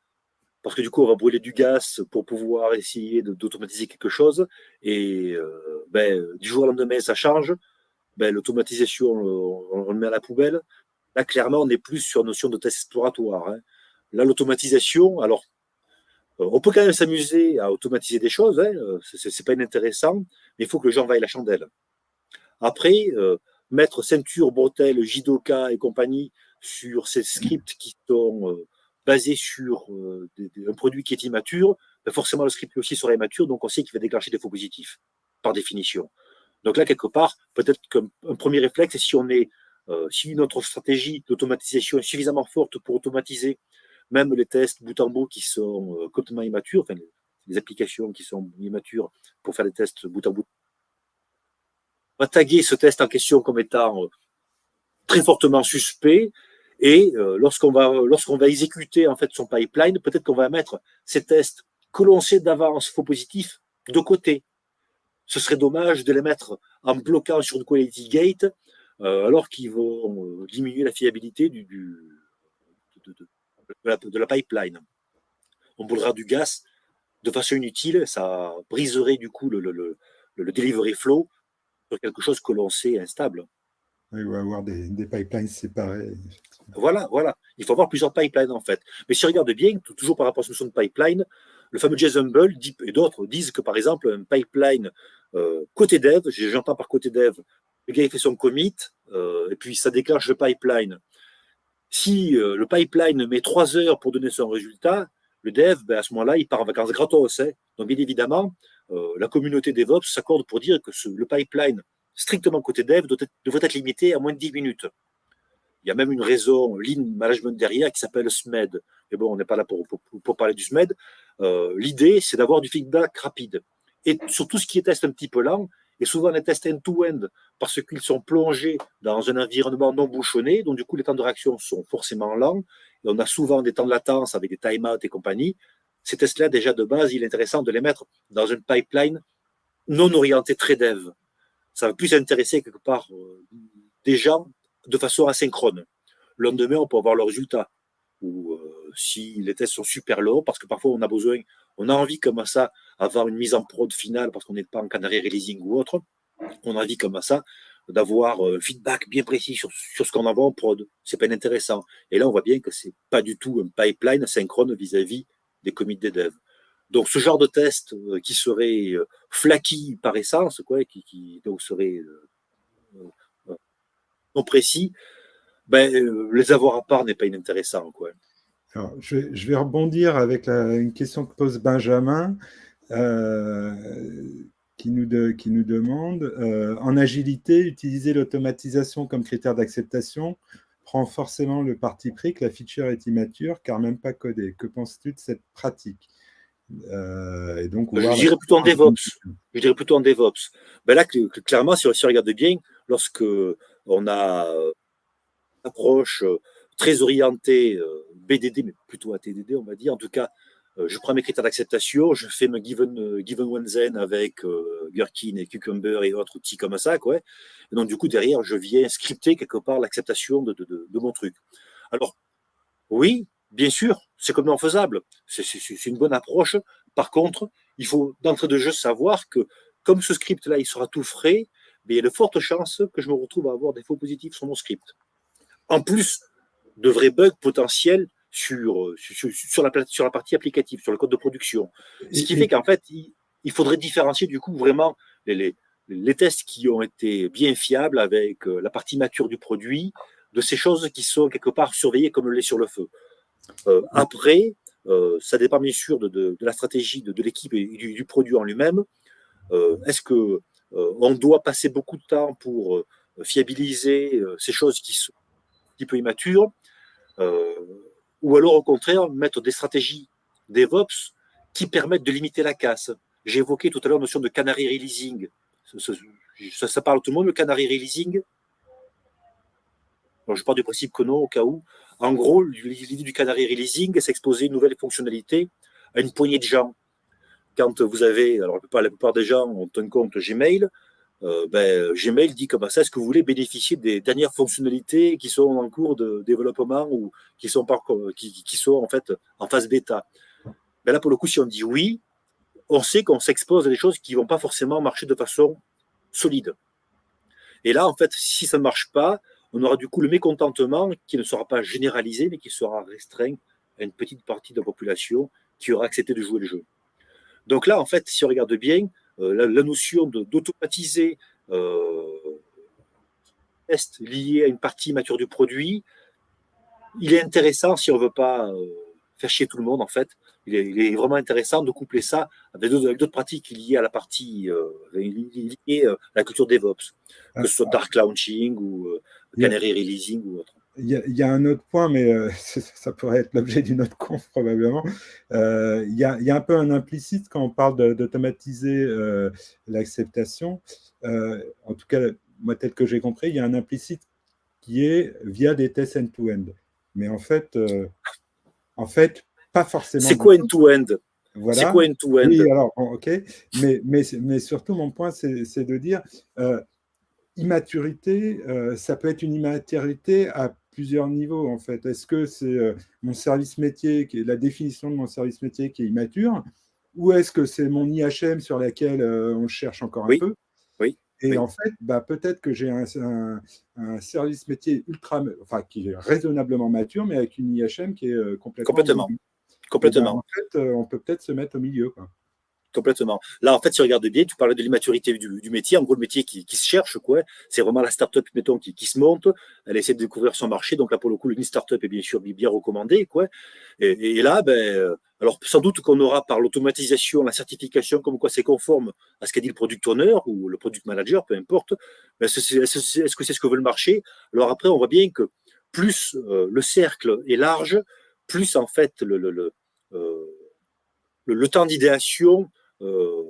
Parce que du coup, on va brûler du gaz pour pouvoir essayer d'automatiser quelque chose. Et du jour au lendemain, ça change. L'automatisation, on le met à la poubelle. Là, clairement, on n'est plus sur notion de test exploratoire. Hein. Là, l'automatisation, alors, on peut quand même s'amuser à automatiser des choses. Hein, c'est pas inintéressant, mais il faut que le gens vaille la chandelle. Après, mettre ceinture, bretelle, JDoka et compagnie sur ces scripts qui sont basés sur un produit qui est immature, forcément le script aussi sera immature, donc on sait qu'il va déclencher des faux positifs, par définition. Donc là, quelque part, peut-être qu'un premier réflexe, si notre stratégie d'automatisation est suffisamment forte pour automatiser même les tests bout en bout qui sont complètement immatures, enfin les applications qui sont immatures pour faire des tests bout en bout, on va taguer ce test en question comme étant très fortement suspect. Et lorsqu'on va exécuter en fait son pipeline, peut-être qu'on va mettre ces tests que l'on sait d'avance faux positifs de côté. Ce serait dommage de les mettre en bloquant sur une quality gate alors qu'ils vont diminuer la fiabilité de la pipeline. On brûlera du gaz de façon inutile, ça briserait du coup le delivery flow sur quelque chose que l'on sait instable. Il va y avoir des pipelines séparés. Voilà. Il faut avoir plusieurs pipelines en fait. Mais si on regarde bien, toujours par rapport à la notion de pipeline, le fameux Jason Bull et d'autres disent que par exemple, un pipeline côté dev, j'entends par côté dev, le gars il fait son commit, et puis ça déclenche le pipeline. Si le pipeline met 3 heures pour donner son résultat, le dev, à ce moment-là, il part en vacances gratos. Hein. Donc, bien évidemment, la communauté DevOps s'accorde pour dire que le pipeline, strictement côté dev, devrait être limité à moins de 10 minutes. Il y a même une raison lean management derrière qui s'appelle SMED. Mais bon, on n'est pas là pour parler du SMED. L'idée, c'est d'avoir du feedback rapide. Et sur tout ce qui est test un petit peu lent, et souvent les tests end-to-end, parce qu'ils sont plongés dans un environnement non bouchonné, donc du coup les temps de réaction sont forcément lents, et on a souvent des temps de latence avec des time-out et compagnie. Ces tests-là, déjà de base, il est intéressant de les mettre dans une pipeline non orientée très dev. Ça va plus intéresser quelque part des gens de façon asynchrone. Le lendemain, on peut avoir le résultat. Ou si les tests sont super longs, parce que parfois on a envie comme ça, avoir une mise en prod finale, parce qu'on n'est pas en canary releasing ou autre, on a envie comme ça d'avoir un feedback bien précis sur ce qu'on envoie en prod. C'est pas intéressant. Et là, on voit bien que c'est pas du tout un pipeline synchrone vis-à-vis des commits des devs. Donc, ce genre de test qui serait flaky par essence, quoi, qui donc serait non précis, les avoir à part n'est pas inintéressant, quoi. Alors, je vais rebondir avec une question que pose Benjamin, qui nous demande, en agilité, utiliser l'automatisation comme critère d'acceptation prend forcément le parti pris que la feature est immature, car même pas codée. Que penses-tu de cette pratique? Et donc, Je dirais plutôt en DevOps. Là, clairement, si on regarde bien, lorsque on a une approche très orientée BDD, mais plutôt à TDD, on va dire. En tout cas, je prends mes critères d'acceptation, je fais ma given one zen avec Gherkin et Cucumber et autres outils comme ça, quoi. Et donc, du coup, derrière, je viens scripter quelque part l'acceptation de mon truc. Alors, oui, bien sûr, c'est complètement faisable. C'est une bonne approche. Par contre, il faut d'entrée de jeu savoir que comme ce script-là, il sera tout frais, mais il y a de fortes chances que je me retrouve à avoir des faux positifs sur mon script. En plus de vrais bugs potentiels sur la partie applicative, sur le code de production. Ce qui fait qu'en fait, il faudrait différencier du coup vraiment les tests qui ont été bien fiables avec la partie mature du produit, de ces choses qui sont quelque part surveillées comme le lait sur le feu. Après, ça dépend bien sûr de la stratégie de l'équipe et du produit en lui-même. Est-ce que on doit passer beaucoup de temps pour fiabiliser ces choses qui sont un petit peu immatures, ou alors au contraire mettre des stratégies DevOps qui permettent de limiter la casse. J'ai évoqué tout à l'heure la notion de canary releasing. Ça parle tout le monde, le canary releasing? Alors, je pars du principe que non, au cas où. En gros, l'idée du canary releasing, c'est exposer une nouvelle fonctionnalité à une poignée de gens. Quand vous avez, alors la plupart des gens ont un compte Gmail, Gmail dit comme ça, est-ce que vous voulez bénéficier des dernières fonctionnalités qui sont en cours de développement ou qui sont en fait en phase bêta? Là, pour le coup, si on dit oui, on sait qu'on s'expose à des choses qui ne vont pas forcément marcher de façon solide. Et là, en fait, si ça ne marche pas, on aura du coup le mécontentement qui ne sera pas généralisé, mais qui sera restreint à une petite partie de la population qui aura accepté de jouer le jeu. Donc là, en fait, si on regarde bien, la notion d'automatiser tests liés à une partie mature du produit, il est intéressant si on ne veut pas faire chier tout le monde, en fait. Il est vraiment intéressant de coupler ça avec d'autres pratiques liées à la partie liées à la culture DevOps, que ce soit dark launching ou canary releasing ou autre. Il y a un autre point, mais ça pourrait être l'objet d'une autre conf probablement. Il y a un peu un implicite quand on parle d'automatiser l'acceptation. En tout cas, moi, tel que j'ai compris, il y a un implicite qui est via des tests end-to-end. Mais en fait, pas forcément. C'est quoi end-to-end? Voilà. C'est quoi end-to-end? Oui, alors, ok. Mais surtout, mon point, c'est de dire immaturité, ça peut être une immaturité à plusieurs niveaux, en fait. Est-ce que c'est mon service métier, qui est la définition de mon service métier qui est immature, ou est-ce que c'est mon IHM sur laquelle on cherche encore un Oui, peu? oui, Et oui, en fait, peut-être que j'ai un service métier enfin, qui est raisonnablement mature, mais avec une IHM qui est complètement complètement, ambiguë. Et en complètement. fait, on peut peut-être se mettre au milieu, quoi. Complètement. Là, en fait, si tu regardes bien, tu parlais de l'immaturité du métier. En gros, le métier qui se cherche, quoi. C'est vraiment la start-up, mettons, qui se monte. Elle essaie de découvrir son marché. Donc là, pour le coup, le start-up est bien sûr bien recommandé, quoi. Et là, alors sans doute qu'on aura par l'automatisation, la certification, comme quoi c'est conforme à ce qu'a dit le product owner ou le product manager, peu importe. Mais est-ce que c'est ce que veut le marché? Alors après, on voit bien que plus le cercle est large, plus en fait euh, le temps d'idéation euh,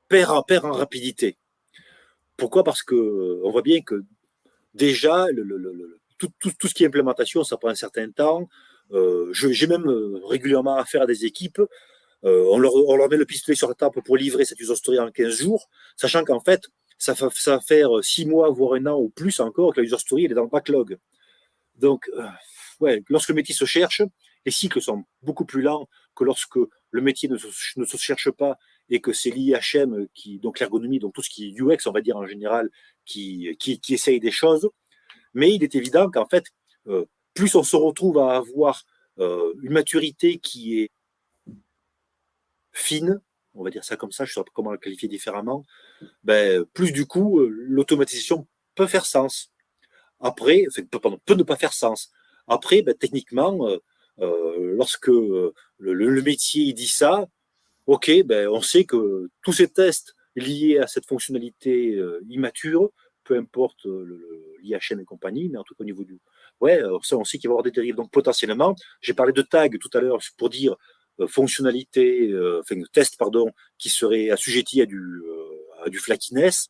perd en rapidité. Pourquoi? Parce que on voit bien que déjà, tout ce qui est implémentation, ça prend un certain temps. J'ai même régulièrement affaire à des équipes. On leur met le pistolet sur la table pour livrer cette user story en 15 jours, sachant qu'en fait, ça va faire 6 mois, voire un an ou plus encore, que la user story elle est dans le backlog. Donc, ouais, lorsque le métier se cherche, les cycles sont beaucoup plus lents que lorsque le métier ne se cherche pas et que c'est l'IHM, donc l'ergonomie, donc tout ce qui est UX, on va dire en général, qui essaye des choses. Mais il est évident qu'en fait, plus on se retrouve à avoir une maturité qui est fine, on va dire ça comme ça, je ne sais pas comment la qualifier différemment, plus du coup, l'automatisation peut faire sens. Après, enfin, peut ne pas faire sens. Après, techniquement, lorsque le métier dit ça, ok, on sait que tous ces tests liés à cette fonctionnalité immature, peu importe l'IHM et compagnie, mais en tout cas au niveau du... Ouais, ça, on sait qu'il va y avoir des dérives. Donc potentiellement, j'ai parlé de tag tout à l'heure pour dire fonctionnalité, enfin test, pardon, qui serait assujetti à du flakiness.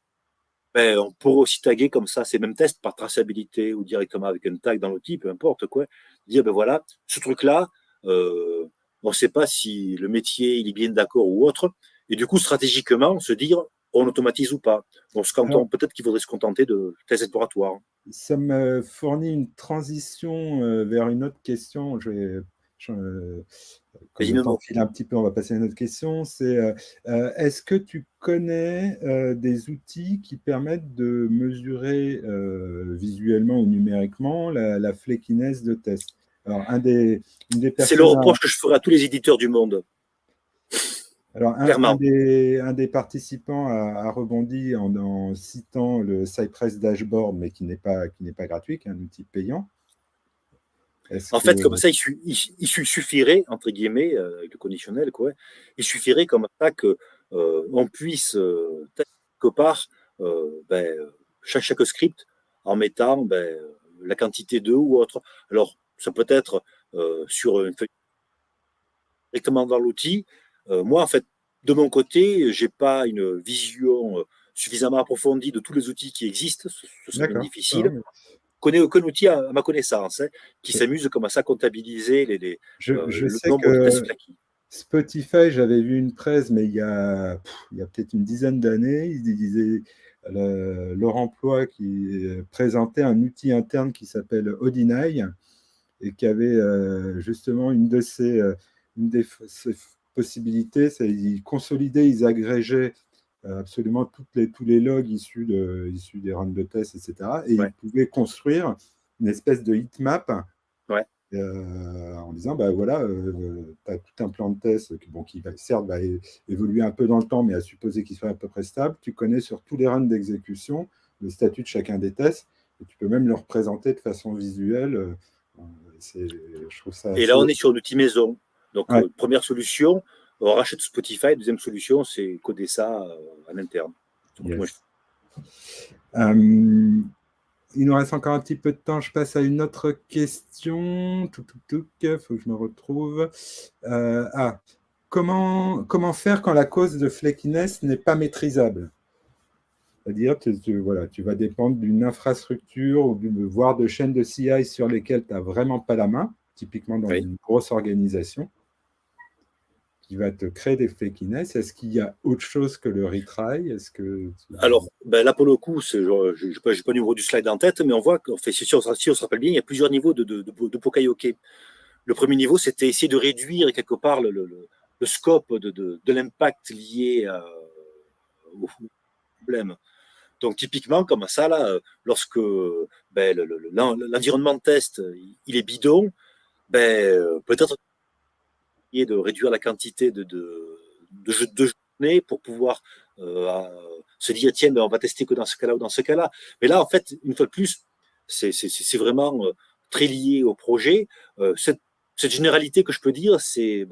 On pourrait aussi taguer comme ça ces mêmes tests par traçabilité ou directement avec un tag dans l'outil, peu importe quoi. Dire, voilà, ce truc-là, on ne sait pas si le métier il est bien d'accord ou autre. Et du coup, stratégiquement, se dire, on automatise ou pas. On se Alors, contente, peut-être qu'il faudrait se contenter de tests exploratoires. ça me fournit une transition vers une autre question. Comme Vas-y, le temps Nemo. file un petit peu, on va passer à une autre question. C'est est-ce que tu connais des outils qui permettent de mesurer visuellement ou numériquement la flakiness de test? Alors, une des C'est le personnes reproche que je ferai à tous les éditeurs du monde, Alors, clairement. un des participants a rebondi en citant le Cypress Dashboard, mais qui n'est pas gratuit, qui est un outil payant. Est-ce En fait, que... comme ça, il suffirait, entre guillemets, avec le conditionnel, quoi, il suffirait comme ça que on puisse quelque part chaque script en mettant la quantité d'œufs ou autre. Alors, ça peut être sur une feuille directement dans l'outil. Moi, en fait, de mon côté, j'ai pas une vision suffisamment approfondie de tous les outils qui existent. Ce serait bien D'accord. difficile. Non, mais Connais aucun outil à ma connaissance qui s'amuse comme ça à comptabiliser je le sais nombre de tests que flaky. Spotify, j'avais vu une presse, mais il y a peut-être une dizaine d'années, il disait leur emploi qui présentait un outil interne qui s'appelle Odinai et qui avait justement une des ses possibilités, c'est ils consolidaient, ils agrégeaient absolument tous les logs issus des runs de test, etc. Et ils Ouais, pouvaient construire une espèce de heatmap ouais. en disant, bah voilà, tu as tout un plan de test qui va, certes va évoluer un peu dans le temps, mais à supposer qu'il soit à peu près stable. Tu connais sur tous les runs d'exécution le statut de chacun des tests, et tu peux même le représenter de façon visuelle. Je trouve ça Et là, assez... on est sur un outil maison. Donc, Ouais, première solution, on rachète Spotify. Deuxième solution, c'est coder ça en interne. Donc, moi, yes. Euh, il nous reste encore un petit peu de temps. Je passe à une autre question. Il faut que je me retrouve. Ah, comment faire quand la cause de flakiness n'est pas maîtrisable? C'est-à-dire que voilà, tu vas dépendre d'une infrastructure ou voire de chaînes de CI sur lesquelles tu n'as vraiment pas la main, typiquement dans oui. une grosse organisation. qui va te créer des flakiness. Est-ce qu'il y a autre chose que le retry? Est-ce que Alors, là, pour le coup, je n'ai pas le numéro du slide en tête, mais on voit qu'en fait, si on se rappelle bien, il y a plusieurs niveaux de Pokayoke. Le premier niveau, c'était essayer de réduire quelque part le scope de l'impact lié au problème. Donc, typiquement, comme ça, là, lorsque l'environnement de test il est bidon, peut-être de réduire la quantité de journées pour pouvoir se dire, tiens, on va tester que dans ce cas-là ou dans ce cas-là. Mais là, en fait, une fois de plus, c'est vraiment très lié au projet. Cette généralité que je peux dire, c'est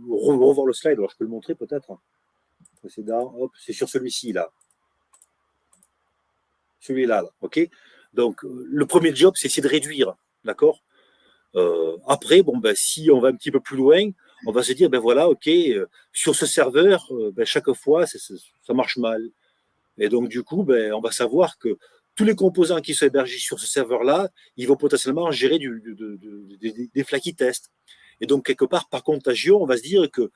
revoir le slide. Alors, je peux le montrer peut-être. C'est sur celui-ci, là. Celui-là, là, OK. Donc, le premier job, c'est essayer de réduire, d'accord. Après, si on va un petit peu plus loin, on va se dire, voilà, OK, sur ce serveur, chaque fois, ça marche mal. Et donc, du coup, on va savoir que tous les composants qui sont hébergés sur ce serveur-là, ils vont potentiellement gérer des flaky tests. Et donc, quelque part, par contagion, on va se dire que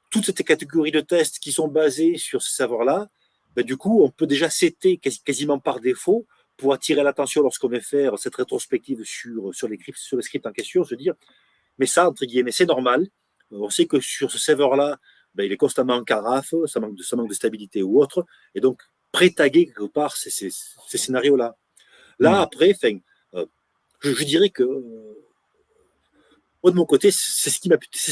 toutes ces catégories de tests qui sont basées sur ce serveur-là, du coup, on peut déjà setter quasiment par défaut pour attirer l'attention lorsqu'on va faire cette rétrospective sur le script en question, se dire, mais ça, entre guillemets, c'est normal. On sait que sur ce serveur-là, il est constamment en carafe, ça manque de stabilité ou autre, et donc pré-taguer quelque part ces scénarios-là. Là, après, je dirais que moi, de mon côté, c'est ce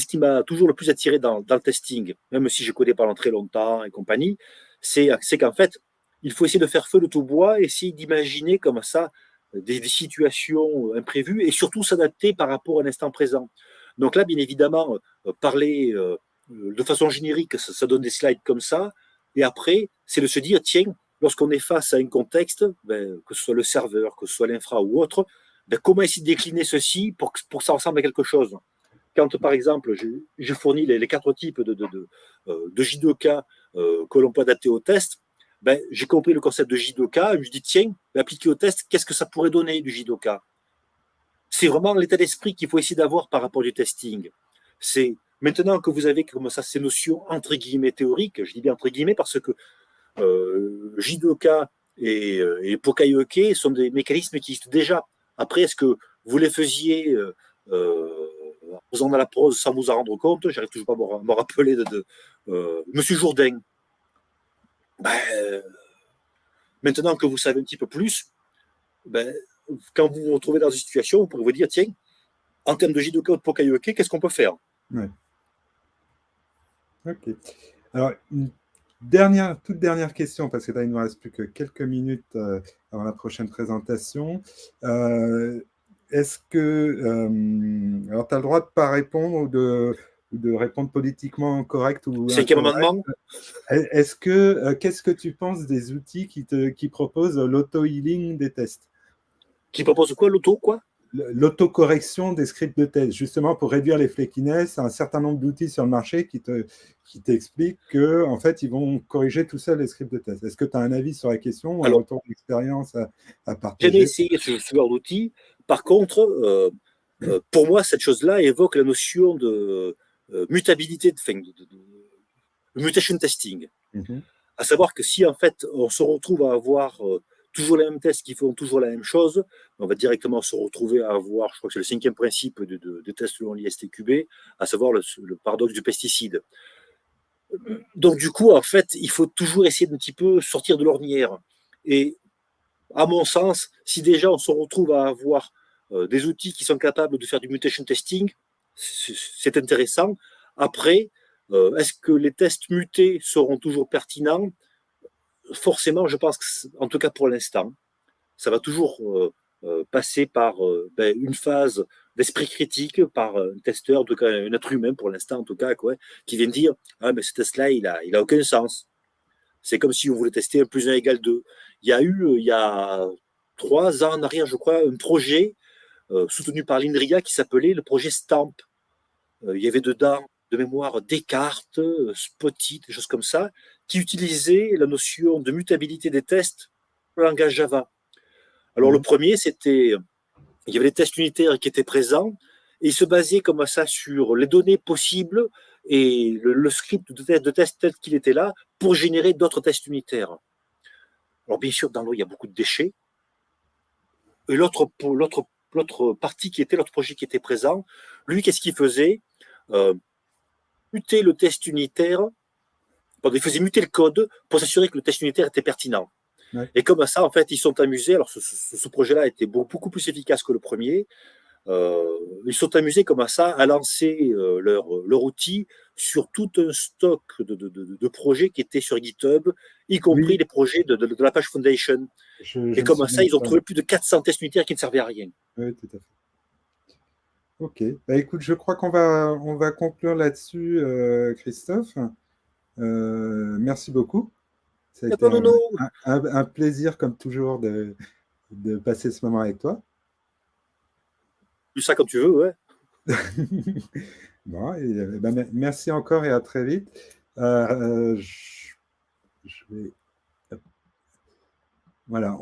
qui m'a toujours le plus attiré dans le testing, même si je connais pendant très longtemps et compagnie, c'est qu'en fait, il faut essayer de faire feu de tout bois, essayer d'imaginer comme ça des situations imprévues et surtout s'adapter par rapport à l'instant présent. Donc là, bien évidemment, parler de façon générique, ça donne des slides comme ça. Et après, c'est de se dire, tiens, lorsqu'on est face à un contexte, que ce soit le serveur, que ce soit l'infra ou autre, comment essayer de décliner ceci pour que ça ressemble à quelque chose. Quand, par exemple, je fournis les 4 types de J2K que l'on peut adapter au test, j'ai compris le concept de J2K, et je dis, tiens, appliqué au test, qu'est-ce que ça pourrait donner du J2K? C'est vraiment l'état d'esprit qu'il faut essayer d'avoir par rapport du testing. C'est maintenant que vous avez comme ça ces notions entre guillemets théoriques, je dis bien entre guillemets parce que J2K et Pokayoke sont des mécanismes qui existent déjà. Après, est-ce que vous les faisiez en faisant de la prose sans vous en rendre compte? J'arrive toujours pas à me rappeler de Monsieur Jourdain. Maintenant que vous savez un petit peu plus, quand vous vous retrouvez dans une situation, vous pourrez vous dire, tiens, en termes de J2K ou de Pokayoke, qu'est-ce qu'on peut faire? Ouais. Ok. Alors, toute dernière question, parce que là, il ne nous reste plus que quelques minutes avant la prochaine présentation. Est-ce que... alors, tu as le droit de ne pas répondre ou de répondre politiquement correct ou Cinquième incorrect. amendement. Qu'est-ce que tu penses des outils qui proposent l'auto-healing des tests? Qui propose quoi? L'auto, quoi? L'autocorrection des scripts de test, justement pour réduire les flakiness, un certain nombre d'outils sur le marché qui t'expliquent qu'en fait, ils vont corriger tout seuls les scripts de test. Est-ce que tu as un avis sur la question ou un retour d'expérience à partager? J'ai essayé ce genre d'outils. Par contre, pour moi, cette chose-là évoque la notion de mutabilité, de mutation testing. À savoir que si en fait on se retrouve à avoir toujours les mêmes tests qui font toujours la même chose, on va directement se retrouver à avoir, je crois que c'est le 5e principe de tests selon l'ISTQB, à savoir le paradoxe du pesticide. Donc du coup, en fait, il faut toujours essayer d'un petit peu sortir de l'ornière. Et à mon sens, si déjà on se retrouve à avoir des outils qui sont capables de faire du mutation testing, c'est intéressant. Après, est-ce que les tests mutés seront toujours pertinents? Forcément, je pense qu'en tout cas pour l'instant, ça va toujours passer par une phase d'esprit critique par un testeur, en tout cas un être humain pour l'instant en tout cas, quoi, qui vient dire ah mais ce test-là il a aucun sens. C'est comme si on voulait tester un plus 1 égale 2. Il y a eu il y a 3 ans en arrière, je crois, un projet soutenu par l'INRIA qui s'appelait le projet STAMP. Il y avait dedans de mémoire Descartes, Spotty, des choses comme ça, qui utilisaient la notion de mutabilité des tests pour le langage Java. Alors, le premier, c'était, il y avait des tests unitaires qui étaient présents, et ils se basaient comme ça sur les données possibles et le script de test tel qu'il était là pour générer d'autres tests unitaires. Alors bien sûr, dans l'eau, il y a beaucoup de déchets. Et l'autre partie qui était, l'autre projet qui était présent, lui, qu'est-ce qu'il faisait? Muter le test unitaire, il faisait muter le code pour s'assurer que le test unitaire était pertinent. Ouais. Et comme ça, en fait, ils sont amusés. Alors, ce projet-là était beaucoup plus efficace que le premier. Ils sont amusés comme ça à lancer leur outil sur tout un stock de projets qui étaient sur GitHub, y compris Oui, les projets de l'Apache Foundation. je Et me comme souviens ça, de ils ont ça. trouvé plus de 400 tests unitaires qui ne servaient à rien. Oui, tout à fait. Ok. Bah, écoute, je crois qu'on va conclure là-dessus, Christophe. Merci beaucoup. Ça a été D'accord, Nono. un plaisir, comme toujours, de passer ce moment avec toi. Tu ça quand tu veux, ouais. Bon, ben, merci encore et à très vite. Je vais, voilà,